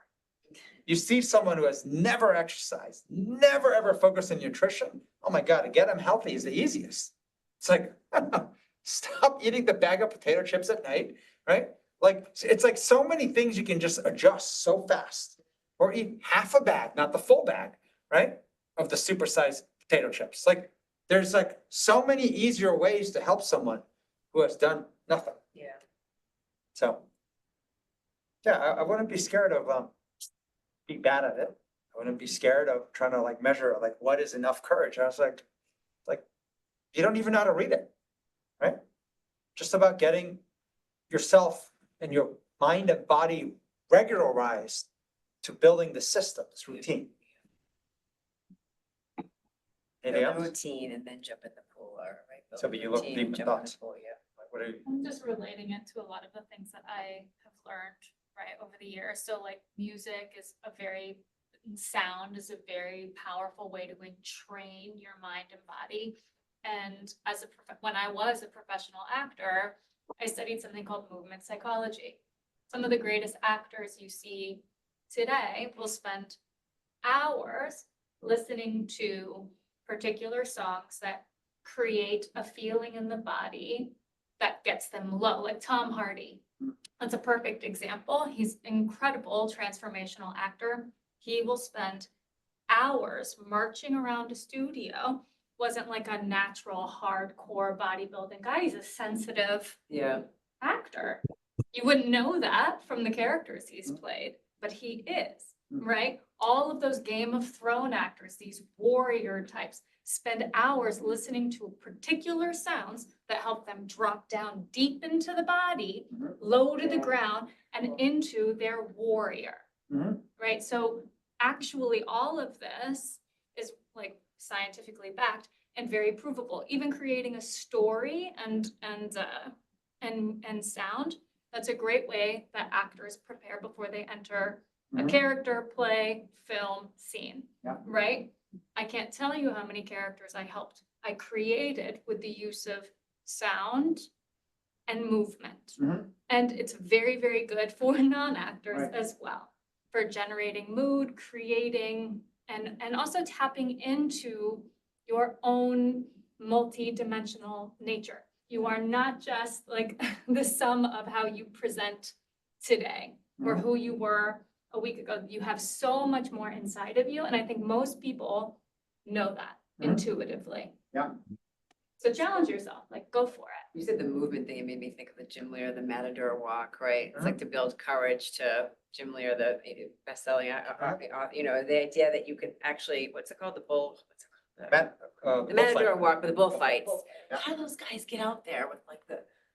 [SPEAKER 2] You see someone who has never exercised, never ever focused on nutrition. Oh my God, to get them healthy is the easiest. It's like, stop eating the bag of potato chips at night, right? Like, it's like so many things you can just adjust so fast. Or eat half a bag, not the full bag, right? Of the supersized potato chips. Like, there's like so many easier ways to help someone who has done nothing.
[SPEAKER 1] Yeah.
[SPEAKER 2] So, yeah, I wouldn't be scared of, be bad at it. I wouldn't be scared of trying to like measure like what is enough courage. I was like, you don't even know how to read it, right? Just about getting yourself and your mind and body regularized to building the system, this routine. Anything
[SPEAKER 1] Build a
[SPEAKER 2] else?
[SPEAKER 1] routine and then jump in the pool, or right? Build
[SPEAKER 2] So,
[SPEAKER 1] a
[SPEAKER 2] but you look
[SPEAKER 1] routine
[SPEAKER 2] deep
[SPEAKER 1] and
[SPEAKER 2] in
[SPEAKER 1] jump the
[SPEAKER 2] thoughts.
[SPEAKER 1] pool, yeah.
[SPEAKER 2] Like, what are you?
[SPEAKER 5] I'm just relating it to a lot of the things that I have learned, right, over the years. So like music is sound is a very powerful way to entrain your mind and body. And when I was a professional actor, I studied something called movement psychology. Some of the greatest actors you see today will spend hours listening to particular songs that create a feeling in the body that gets them low, like Tom Hardy. That's a perfect example. He's an incredible transformational actor. He will spend hours marching around a studio. Wasn't like a natural hardcore bodybuilding guy. He's a sensitive
[SPEAKER 1] Yeah.
[SPEAKER 5] actor. You wouldn't know that from the characters he's played, but he is, right? All of those Game of Thrones actors, these warrior types, spend hours listening to particular sounds that help them drop down deep into the body, low to the ground, and into their warrior, right? So actually, all of this is like scientifically backed and very provable. Even creating a story and sound, that's a great way that actors prepare before they enter a character, play, film, scene, right? I can't tell you how many characters I created with the use of sound and movement. And it's very, very good for non-actors as well, for generating mood, creating, and also tapping into your own multi-dimensional nature. You are not just like the sum of how you present today or who you were a week ago. You have so much more inside of you. And I think most people know that intuitively.
[SPEAKER 2] Yeah.
[SPEAKER 5] So challenge yourself, like go for it.
[SPEAKER 1] You said the movement thing, it made me think of the Jim Lear, the Matador walk, right? It's like to build courage to Jim Lear, the best-selling, you know, the idea that you could actually, what's it called? The bull, what's it called? The Matador walk with the bullfights. How do those guys get out there with like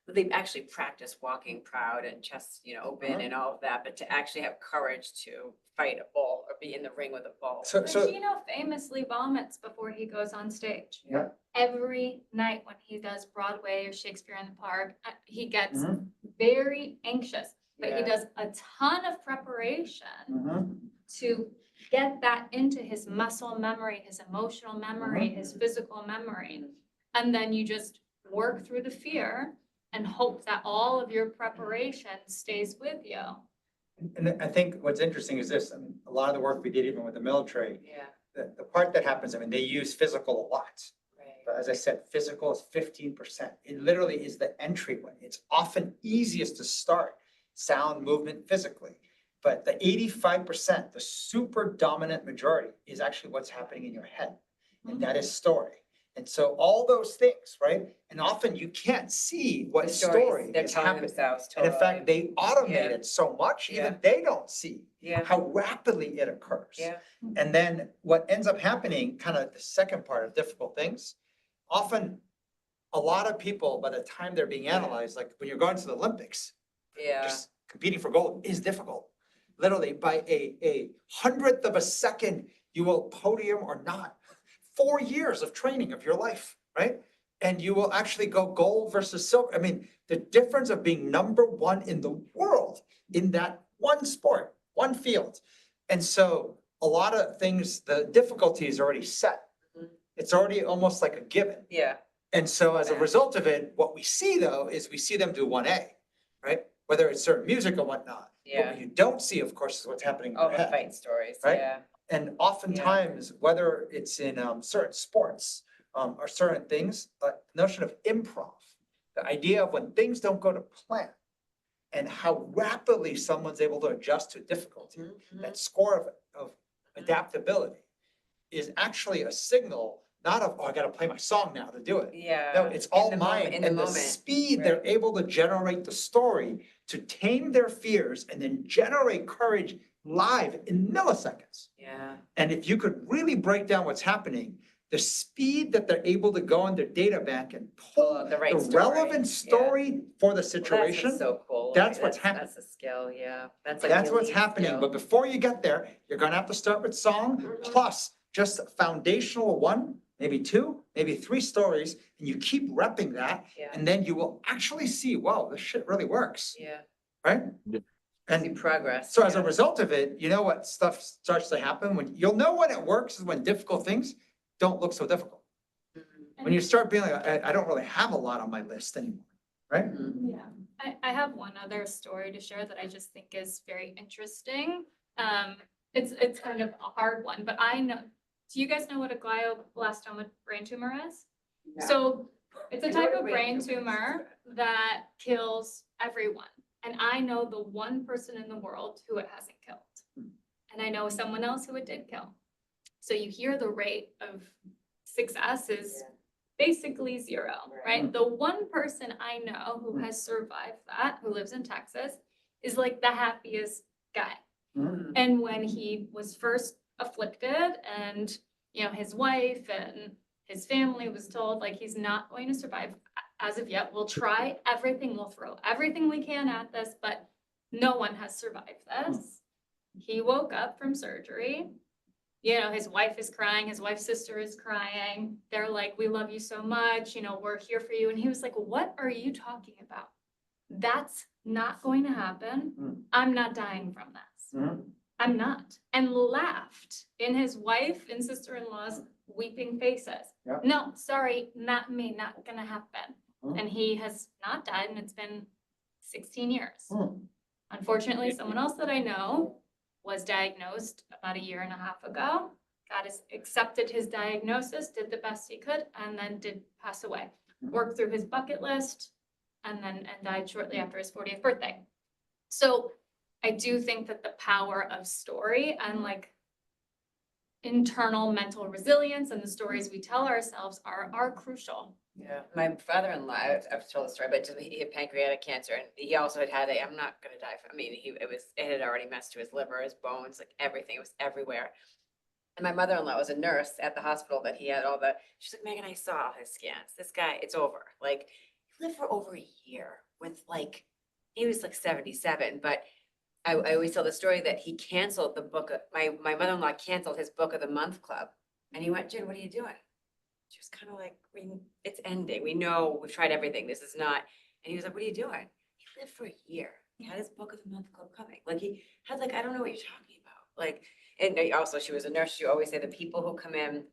[SPEAKER 1] they actually practice walking proud and chest, you know, open and all of that, but to actually have courage to fight a bull or be in the ring with a bull.
[SPEAKER 2] So
[SPEAKER 5] Pacino famously vomits before he goes on stage.
[SPEAKER 2] Yeah.
[SPEAKER 5] Every night when he does Broadway or Shakespeare in the Park, he gets very anxious, but he does a ton of preparation to get that into his muscle memory, his emotional memory, his physical memory. And then you just work through the fear and hope that all of your preparation stays with you.
[SPEAKER 2] And I think what's interesting is this, I mean, a lot of the work we did even with the military,
[SPEAKER 1] Yeah,
[SPEAKER 2] the part that happens, I mean, they use physical a lot.
[SPEAKER 1] right.
[SPEAKER 2] But as I said, physical is 15%. It literally is the entryway. It's often easiest to start sound, movement, physically. But the 85%, the super dominant majority, is actually what's happening in your head. And that is story. And so all those things, right? And often you can't see what
[SPEAKER 1] The
[SPEAKER 2] story
[SPEAKER 1] they're
[SPEAKER 2] is
[SPEAKER 1] telling
[SPEAKER 2] happening.
[SPEAKER 1] themselves
[SPEAKER 2] And in
[SPEAKER 1] totally.
[SPEAKER 2] fact, they automate
[SPEAKER 1] Yeah.
[SPEAKER 2] it so much,
[SPEAKER 1] Yeah.
[SPEAKER 2] even they don't see
[SPEAKER 1] Yeah,
[SPEAKER 2] how rapidly it occurs.
[SPEAKER 1] yeah.
[SPEAKER 2] And then what ends up happening, kind of the second part of difficult things, often a lot of people, by the time they're being analyzed, like when you're going to the Olympics,
[SPEAKER 1] Yeah,
[SPEAKER 2] just competing for gold is difficult. Literally by a hundredth of a second, you will podium or not. 4 years of training of your life, right? And you will actually go gold versus silver. I mean, the difference of being number one in the world in that one sport, one field. And so a lot of things, the difficulty is already set. It's already almost like a given.
[SPEAKER 1] yeah,
[SPEAKER 2] And so as a
[SPEAKER 1] Yeah.
[SPEAKER 2] result of it, what we see though, is we see them do 1A, right? Whether it's certain music or whatnot.
[SPEAKER 1] yeah.
[SPEAKER 2] What you don't see, of course, is what's happening in
[SPEAKER 1] All
[SPEAKER 2] their
[SPEAKER 1] the
[SPEAKER 2] head.
[SPEAKER 1] fight stories,
[SPEAKER 2] right?
[SPEAKER 1] yeah.
[SPEAKER 2] And oftentimes, whether it's in certain sports or certain things, the notion of improv, the idea of when things don't go to plan and how rapidly someone's able to adjust to difficulty, that score of adaptability is actually a signal, not of, oh, I gotta play my song now to do it.
[SPEAKER 1] Yeah.
[SPEAKER 2] No, it's all
[SPEAKER 1] the moment-
[SPEAKER 2] mind
[SPEAKER 1] in the
[SPEAKER 2] and the
[SPEAKER 1] moment,
[SPEAKER 2] speed they're
[SPEAKER 1] right.
[SPEAKER 2] able to generate the story to tame their fears and then generate courage live in milliseconds.
[SPEAKER 1] Yeah,
[SPEAKER 2] And if you could really break down what's happening, the speed that they're able to go in their data bank and pull
[SPEAKER 1] the right
[SPEAKER 2] the
[SPEAKER 1] story,
[SPEAKER 2] relevant
[SPEAKER 1] yeah.
[SPEAKER 2] story for the
[SPEAKER 1] Well, that's
[SPEAKER 2] situation,
[SPEAKER 1] what's so cool.
[SPEAKER 2] that's
[SPEAKER 1] right?
[SPEAKER 2] what's happening.
[SPEAKER 1] That's a skill, yeah. That's like.
[SPEAKER 2] that's
[SPEAKER 1] the
[SPEAKER 2] what's
[SPEAKER 1] elite
[SPEAKER 2] happening.
[SPEAKER 1] skill.
[SPEAKER 2] But before you get there, you're gonna have to start with song, plus just a foundational 1, maybe 2, maybe 3 stories, and you keep repping that,
[SPEAKER 1] Yeah,
[SPEAKER 2] and then you will actually see, wow, this shit really works,
[SPEAKER 1] yeah.
[SPEAKER 2] right?
[SPEAKER 10] Yeah.
[SPEAKER 1] See
[SPEAKER 2] And
[SPEAKER 1] progress.
[SPEAKER 2] so as a
[SPEAKER 1] yeah.
[SPEAKER 2] result of it, you know what stuff starts to happen when you'll know when it works is when difficult things don't look so difficult. When you start being like, I don't really have a lot on my list anymore, right?
[SPEAKER 5] Yeah, I have one other story to share that I just think is very interesting. It's kind of a hard one, but I know, do you guys know what a glioblastoma brain tumor is? So it's a type of brain tumor that kills everyone. And I know the one person in the world who it hasn't killed. And I know someone else who it did kill. So you hear the rate of success is basically zero, right? The one person I know who has survived that, who lives in Texas, is like the happiest guy. And when he was first afflicted and, you know, his wife and his family was told like he's not going to survive as of yet, we'll try everything, we'll throw everything we can at this, but no one has survived this. He woke up from surgery. You know, his wife is crying, his wife's sister is crying. They're like, we love you so much, you know, we're here for you. And he was like, what are you talking about? That's not going to happen. I'm not dying from this. I'm not. And laughed in his wife and sister-in-law's weeping faces. No, sorry, not me, not gonna happen. And he has not died, and it's been 16 years. Unfortunately, someone else that I know was diagnosed about 1.5 years ago. Accepted his diagnosis, did the best he could, and then did pass away. Worked through his bucket list, and died shortly after his 40th birthday. So I do think that the power of story and like internal mental resilience and the stories we tell ourselves are crucial.
[SPEAKER 1] Yeah, my father-in-law, I've told the story, but he had pancreatic cancer, and he also had I'm not gonna die from, I mean, it had already messed to his liver, his bones, like everything, it was everywhere. And my mother-in-law was a nurse at the hospital that he had she's like, Megan, I saw his scans, this guy, it's over. Like, he lived for over a year with like, he was like 77, but I always tell the story that he canceled the book, my mother-in-law canceled his book of the month club. And he went, Jen, what are you doing? She was kind of like, it's ending. We know we've tried everything. This is not. And he was like, what are you doing? He lived for a year. He had his book of the month club coming. Like he had I don't know what you're talking about. Like, and also she was a nurse. She always said the people who come in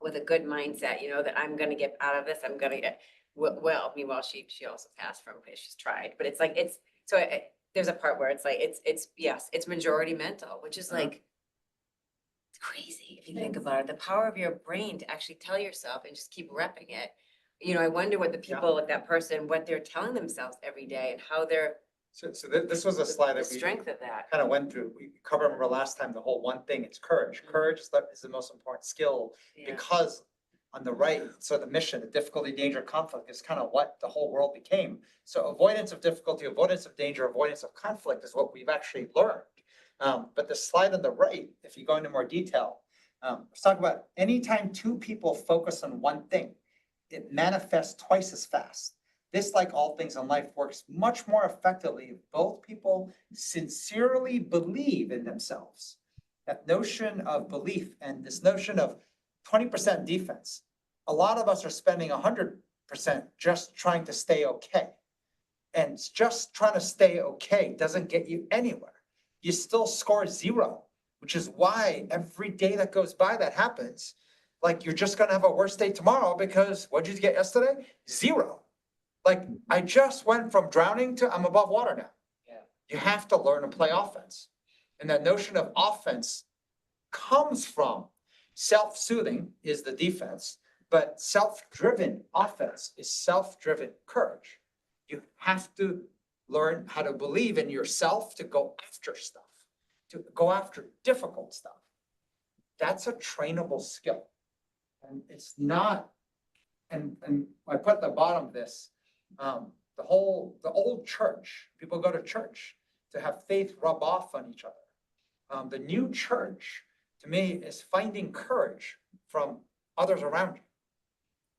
[SPEAKER 1] with a good mindset, you know, that I'm going to get out of this. I'm going to get, well, meanwhile, she also passed from because she's tried, but it's like, there's a part where it's like, it's majority mental, which is like, it's crazy if you think about it, the power of your brain to actually tell yourself and just keep repping it. You know, I wonder what the people like that person, what they're telling themselves every day and how they're.
[SPEAKER 2] So this was a slide
[SPEAKER 1] The
[SPEAKER 2] that we
[SPEAKER 1] strength of that.
[SPEAKER 2] kind of went through. We covered, remember last time, the whole one thing, it's courage. Courage is the most important skill
[SPEAKER 1] Yeah.
[SPEAKER 2] because on the right, so the mission, the difficulty, danger, conflict is kind of what the whole world became. So avoidance of difficulty, avoidance of danger, avoidance of conflict is what we've actually learned. But the slide on the right, if you go into more detail, let's talk about anytime two people focus on one thing, it manifests twice as fast. This, like all things in life, works much more effectively if both people sincerely believe in themselves. That notion of belief and this notion of 20% defense. A lot of us are spending 100% just trying to stay okay. And just trying to stay okay doesn't get you anywhere. You still score 0, which is why every day that goes by that happens, like you're just gonna have a worse day tomorrow because what did you get yesterday? 0. Like I just went from drowning to I'm above water now.
[SPEAKER 1] Yeah.
[SPEAKER 2] You have to learn to play offense. And that notion of offense comes from self-soothing is the defense, but self-driven offense is self-driven courage. You have to learn how to believe in yourself to go after stuff, to go after difficult stuff. That's a trainable skill. And it's not, and I put at the bottom of this, the old church, people go to church to have faith rub off on each other. The new church, to me, is finding courage from others around you.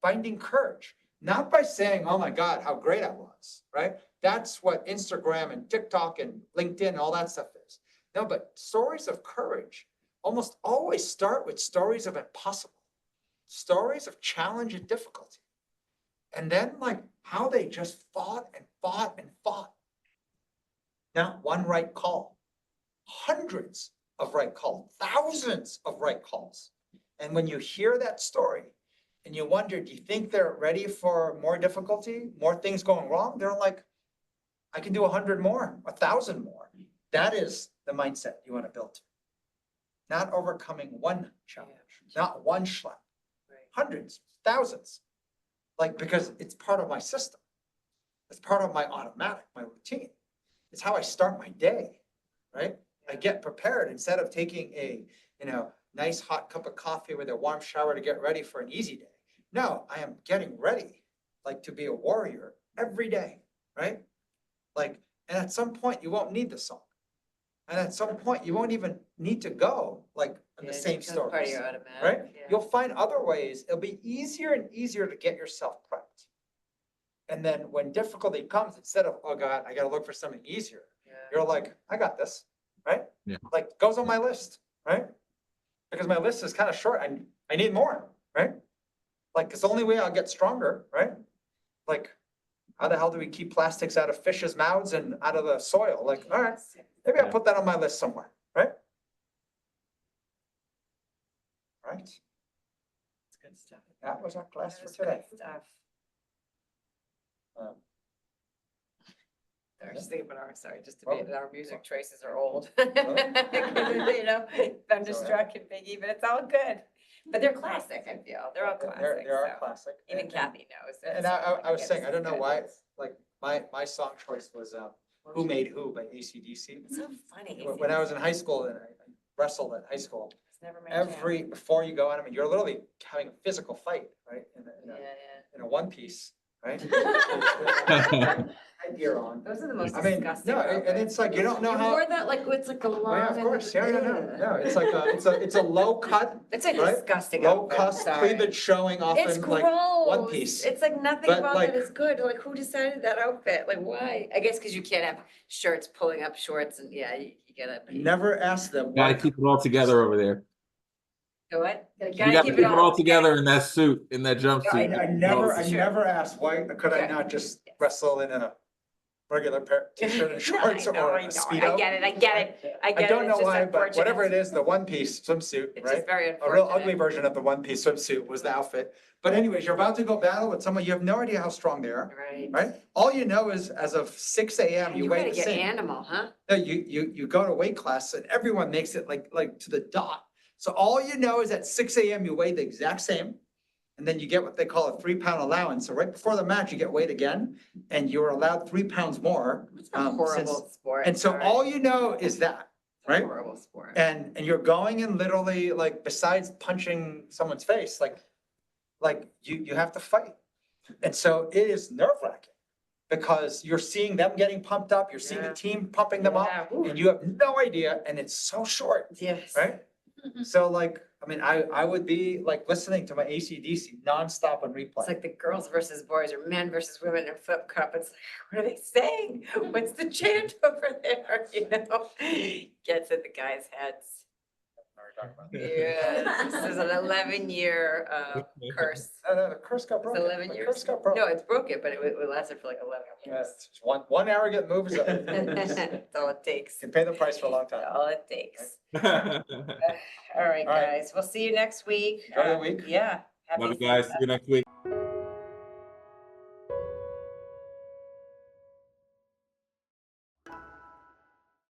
[SPEAKER 2] Finding courage, not by saying, oh my God, how great I was, right? That's what Instagram and TikTok and LinkedIn and all that stuff is. No, but stories of courage almost always start with stories of impossible, stories of challenge and difficulty. And then like how they just fought and fought and fought. Not one right call, hundreds of right calls, thousands of right calls. And when you hear that story and you wonder, do you think they're ready for more difficulty, more things going wrong? They're like, I can do 100 more, 1,000 more. That is the mindset you want to build. not overcoming one challenge, not one Schlep,
[SPEAKER 1] Right.
[SPEAKER 2] hundreds, thousands. Like, because it's part of my system. It's part of my automatic, my routine. It's how I start my day, right? I get prepared instead of taking a, nice hot cup of coffee with a warm shower to get ready for an easy day. No, I am getting ready, like to be a warrior every day, right? Like, and at some point you won't need the song. And at some point you won't even need to go like in the
[SPEAKER 1] Yeah, it
[SPEAKER 2] same
[SPEAKER 1] becomes part of
[SPEAKER 2] stories,
[SPEAKER 1] your automatic,
[SPEAKER 2] right?
[SPEAKER 1] yeah.
[SPEAKER 2] You'll find other ways. It'll be easier and easier to get yourself prepped. And then when difficulty comes, instead of, oh God, I gotta look for something easier,
[SPEAKER 1] Yeah.
[SPEAKER 2] you're like, I got this, right?
[SPEAKER 10] Yeah.
[SPEAKER 2] Like goes on my list, right? Because my list is kind of short. I need more, right? Like it's the only way I'll get stronger, right? Like, how the hell do we keep plastics out of fish's mouths and out of the soil? Like, all right, maybe I'll
[SPEAKER 10] Yeah.
[SPEAKER 2] put that on my list somewhere, right? Right?
[SPEAKER 1] It's good stuff.
[SPEAKER 2] That was our class
[SPEAKER 1] That
[SPEAKER 2] for
[SPEAKER 1] was good
[SPEAKER 2] today.
[SPEAKER 1] stuff.
[SPEAKER 2] Um,
[SPEAKER 1] I was just thinking about just to
[SPEAKER 2] Well,
[SPEAKER 1] be, our music choices are old.
[SPEAKER 2] Well.
[SPEAKER 1] Thunderstruck and Biggie, but it's all good. But they're classic, I feel. They're all classic.
[SPEAKER 2] They are
[SPEAKER 1] so
[SPEAKER 2] classic.
[SPEAKER 1] Even
[SPEAKER 2] And-
[SPEAKER 1] Kathy knows. it,
[SPEAKER 2] And
[SPEAKER 1] so
[SPEAKER 2] I was
[SPEAKER 1] guess
[SPEAKER 2] saying, I
[SPEAKER 1] it's
[SPEAKER 2] don't know
[SPEAKER 1] good.
[SPEAKER 2] why, like, my song choice was, Who Made Who by AC/DC.
[SPEAKER 1] It's so funny.
[SPEAKER 2] When I was in high school and I wrestled at high school,
[SPEAKER 1] It's never my jam.
[SPEAKER 2] before you go out, I mean, you're literally having a physical fight, right?
[SPEAKER 1] Yeah,
[SPEAKER 2] In a one piece, right?
[SPEAKER 1] yeah.
[SPEAKER 2] Headgear on.
[SPEAKER 1] Those are the most
[SPEAKER 2] I mean,
[SPEAKER 1] disgusting.
[SPEAKER 2] no, and it's like, you don't know
[SPEAKER 1] You
[SPEAKER 2] how.
[SPEAKER 1] wore that like, it's like a long.
[SPEAKER 2] Oh, yeah, of course, yeah,
[SPEAKER 1] and-
[SPEAKER 2] no, it's like it's a low cut,
[SPEAKER 1] It's a
[SPEAKER 2] right?
[SPEAKER 1] disgusting
[SPEAKER 2] low
[SPEAKER 1] outfit,
[SPEAKER 2] cut,
[SPEAKER 1] sorry.
[SPEAKER 2] cleavage showing
[SPEAKER 1] It's
[SPEAKER 2] often,
[SPEAKER 1] gross.
[SPEAKER 2] like one piece.
[SPEAKER 1] It's like nothing
[SPEAKER 2] But,
[SPEAKER 1] about
[SPEAKER 2] like-
[SPEAKER 1] that is good. Like who decided that outfit? Like why? I guess because you can't have shirts pulling up shorts and yeah, you gotta.
[SPEAKER 2] I never asked them.
[SPEAKER 10] Gotta
[SPEAKER 2] why-
[SPEAKER 10] keep it all together over there.
[SPEAKER 1] Go what?
[SPEAKER 10] You gotta keep it all together in that suit, in that
[SPEAKER 2] I
[SPEAKER 10] jumpsuit.
[SPEAKER 2] never asked, why could I
[SPEAKER 1] Yeah.
[SPEAKER 2] not just wrestle in a regular pair, t-shirt and shorts
[SPEAKER 1] I know,
[SPEAKER 2] or
[SPEAKER 1] I
[SPEAKER 2] a
[SPEAKER 1] know.
[SPEAKER 2] speedo?
[SPEAKER 1] I get it. I get it.
[SPEAKER 2] I don't know why, but whatever it is, the one piece swimsuit,
[SPEAKER 1] It's
[SPEAKER 2] right?
[SPEAKER 1] just very
[SPEAKER 2] A real
[SPEAKER 1] unfortunate.
[SPEAKER 2] ugly version of the one piece swimsuit was the outfit. But anyways, you're about to go battle with someone, you have no idea how strong they are,
[SPEAKER 1] Right.
[SPEAKER 2] right? All you know is as of 6 AM, you
[SPEAKER 1] You
[SPEAKER 2] weigh
[SPEAKER 1] gotta
[SPEAKER 2] the
[SPEAKER 1] get
[SPEAKER 2] same.
[SPEAKER 1] animal, huh?
[SPEAKER 2] No, you go to weight class and everyone makes it like to the dot. So all you know is at 6 AM, you weigh the exact same. And then you get what they call a 3 pound allowance. So right before the match, you get weighed again and you're allowed 3 pounds more.
[SPEAKER 1] It's a horrible
[SPEAKER 2] since-
[SPEAKER 1] sport.
[SPEAKER 2] And so
[SPEAKER 1] sorry.
[SPEAKER 2] all you know is that,
[SPEAKER 1] It's a
[SPEAKER 2] right?
[SPEAKER 1] Horrible sport.
[SPEAKER 2] And you're going and literally like, besides punching someone's face, like you have to fight. And so it is nerve wracking because you're seeing them getting pumped up, you're seeing the
[SPEAKER 1] Yeah.
[SPEAKER 2] team pumping them up
[SPEAKER 1] Yeah, ooh.
[SPEAKER 2] and you have no idea and it's so short,
[SPEAKER 1] Yes.
[SPEAKER 2] right? So like, I mean, I would be like listening to my AC/DC nonstop on replay.
[SPEAKER 1] It's like the girls versus boys or men versus women in flip cup. It's like, what are they saying? What's the chant over there? You know, gets at the guys' heads. Yeah, this is an 11-year curse.
[SPEAKER 2] No, the curse got
[SPEAKER 1] It's
[SPEAKER 2] broken.
[SPEAKER 1] 11
[SPEAKER 2] The
[SPEAKER 1] years.
[SPEAKER 2] curse got broken.
[SPEAKER 1] No, it's broken, but it lasted for like 11
[SPEAKER 2] Yeah,
[SPEAKER 1] years.
[SPEAKER 2] it's just one arrogant move is
[SPEAKER 1] That's all it takes.
[SPEAKER 2] can pay the price for a long time.
[SPEAKER 1] That's all it takes. All right,
[SPEAKER 2] All right.
[SPEAKER 1] guys. We'll see you next week.
[SPEAKER 2] Enjoy the week.
[SPEAKER 1] Yeah.
[SPEAKER 10] Love you
[SPEAKER 1] happy-
[SPEAKER 10] guys. See you next week.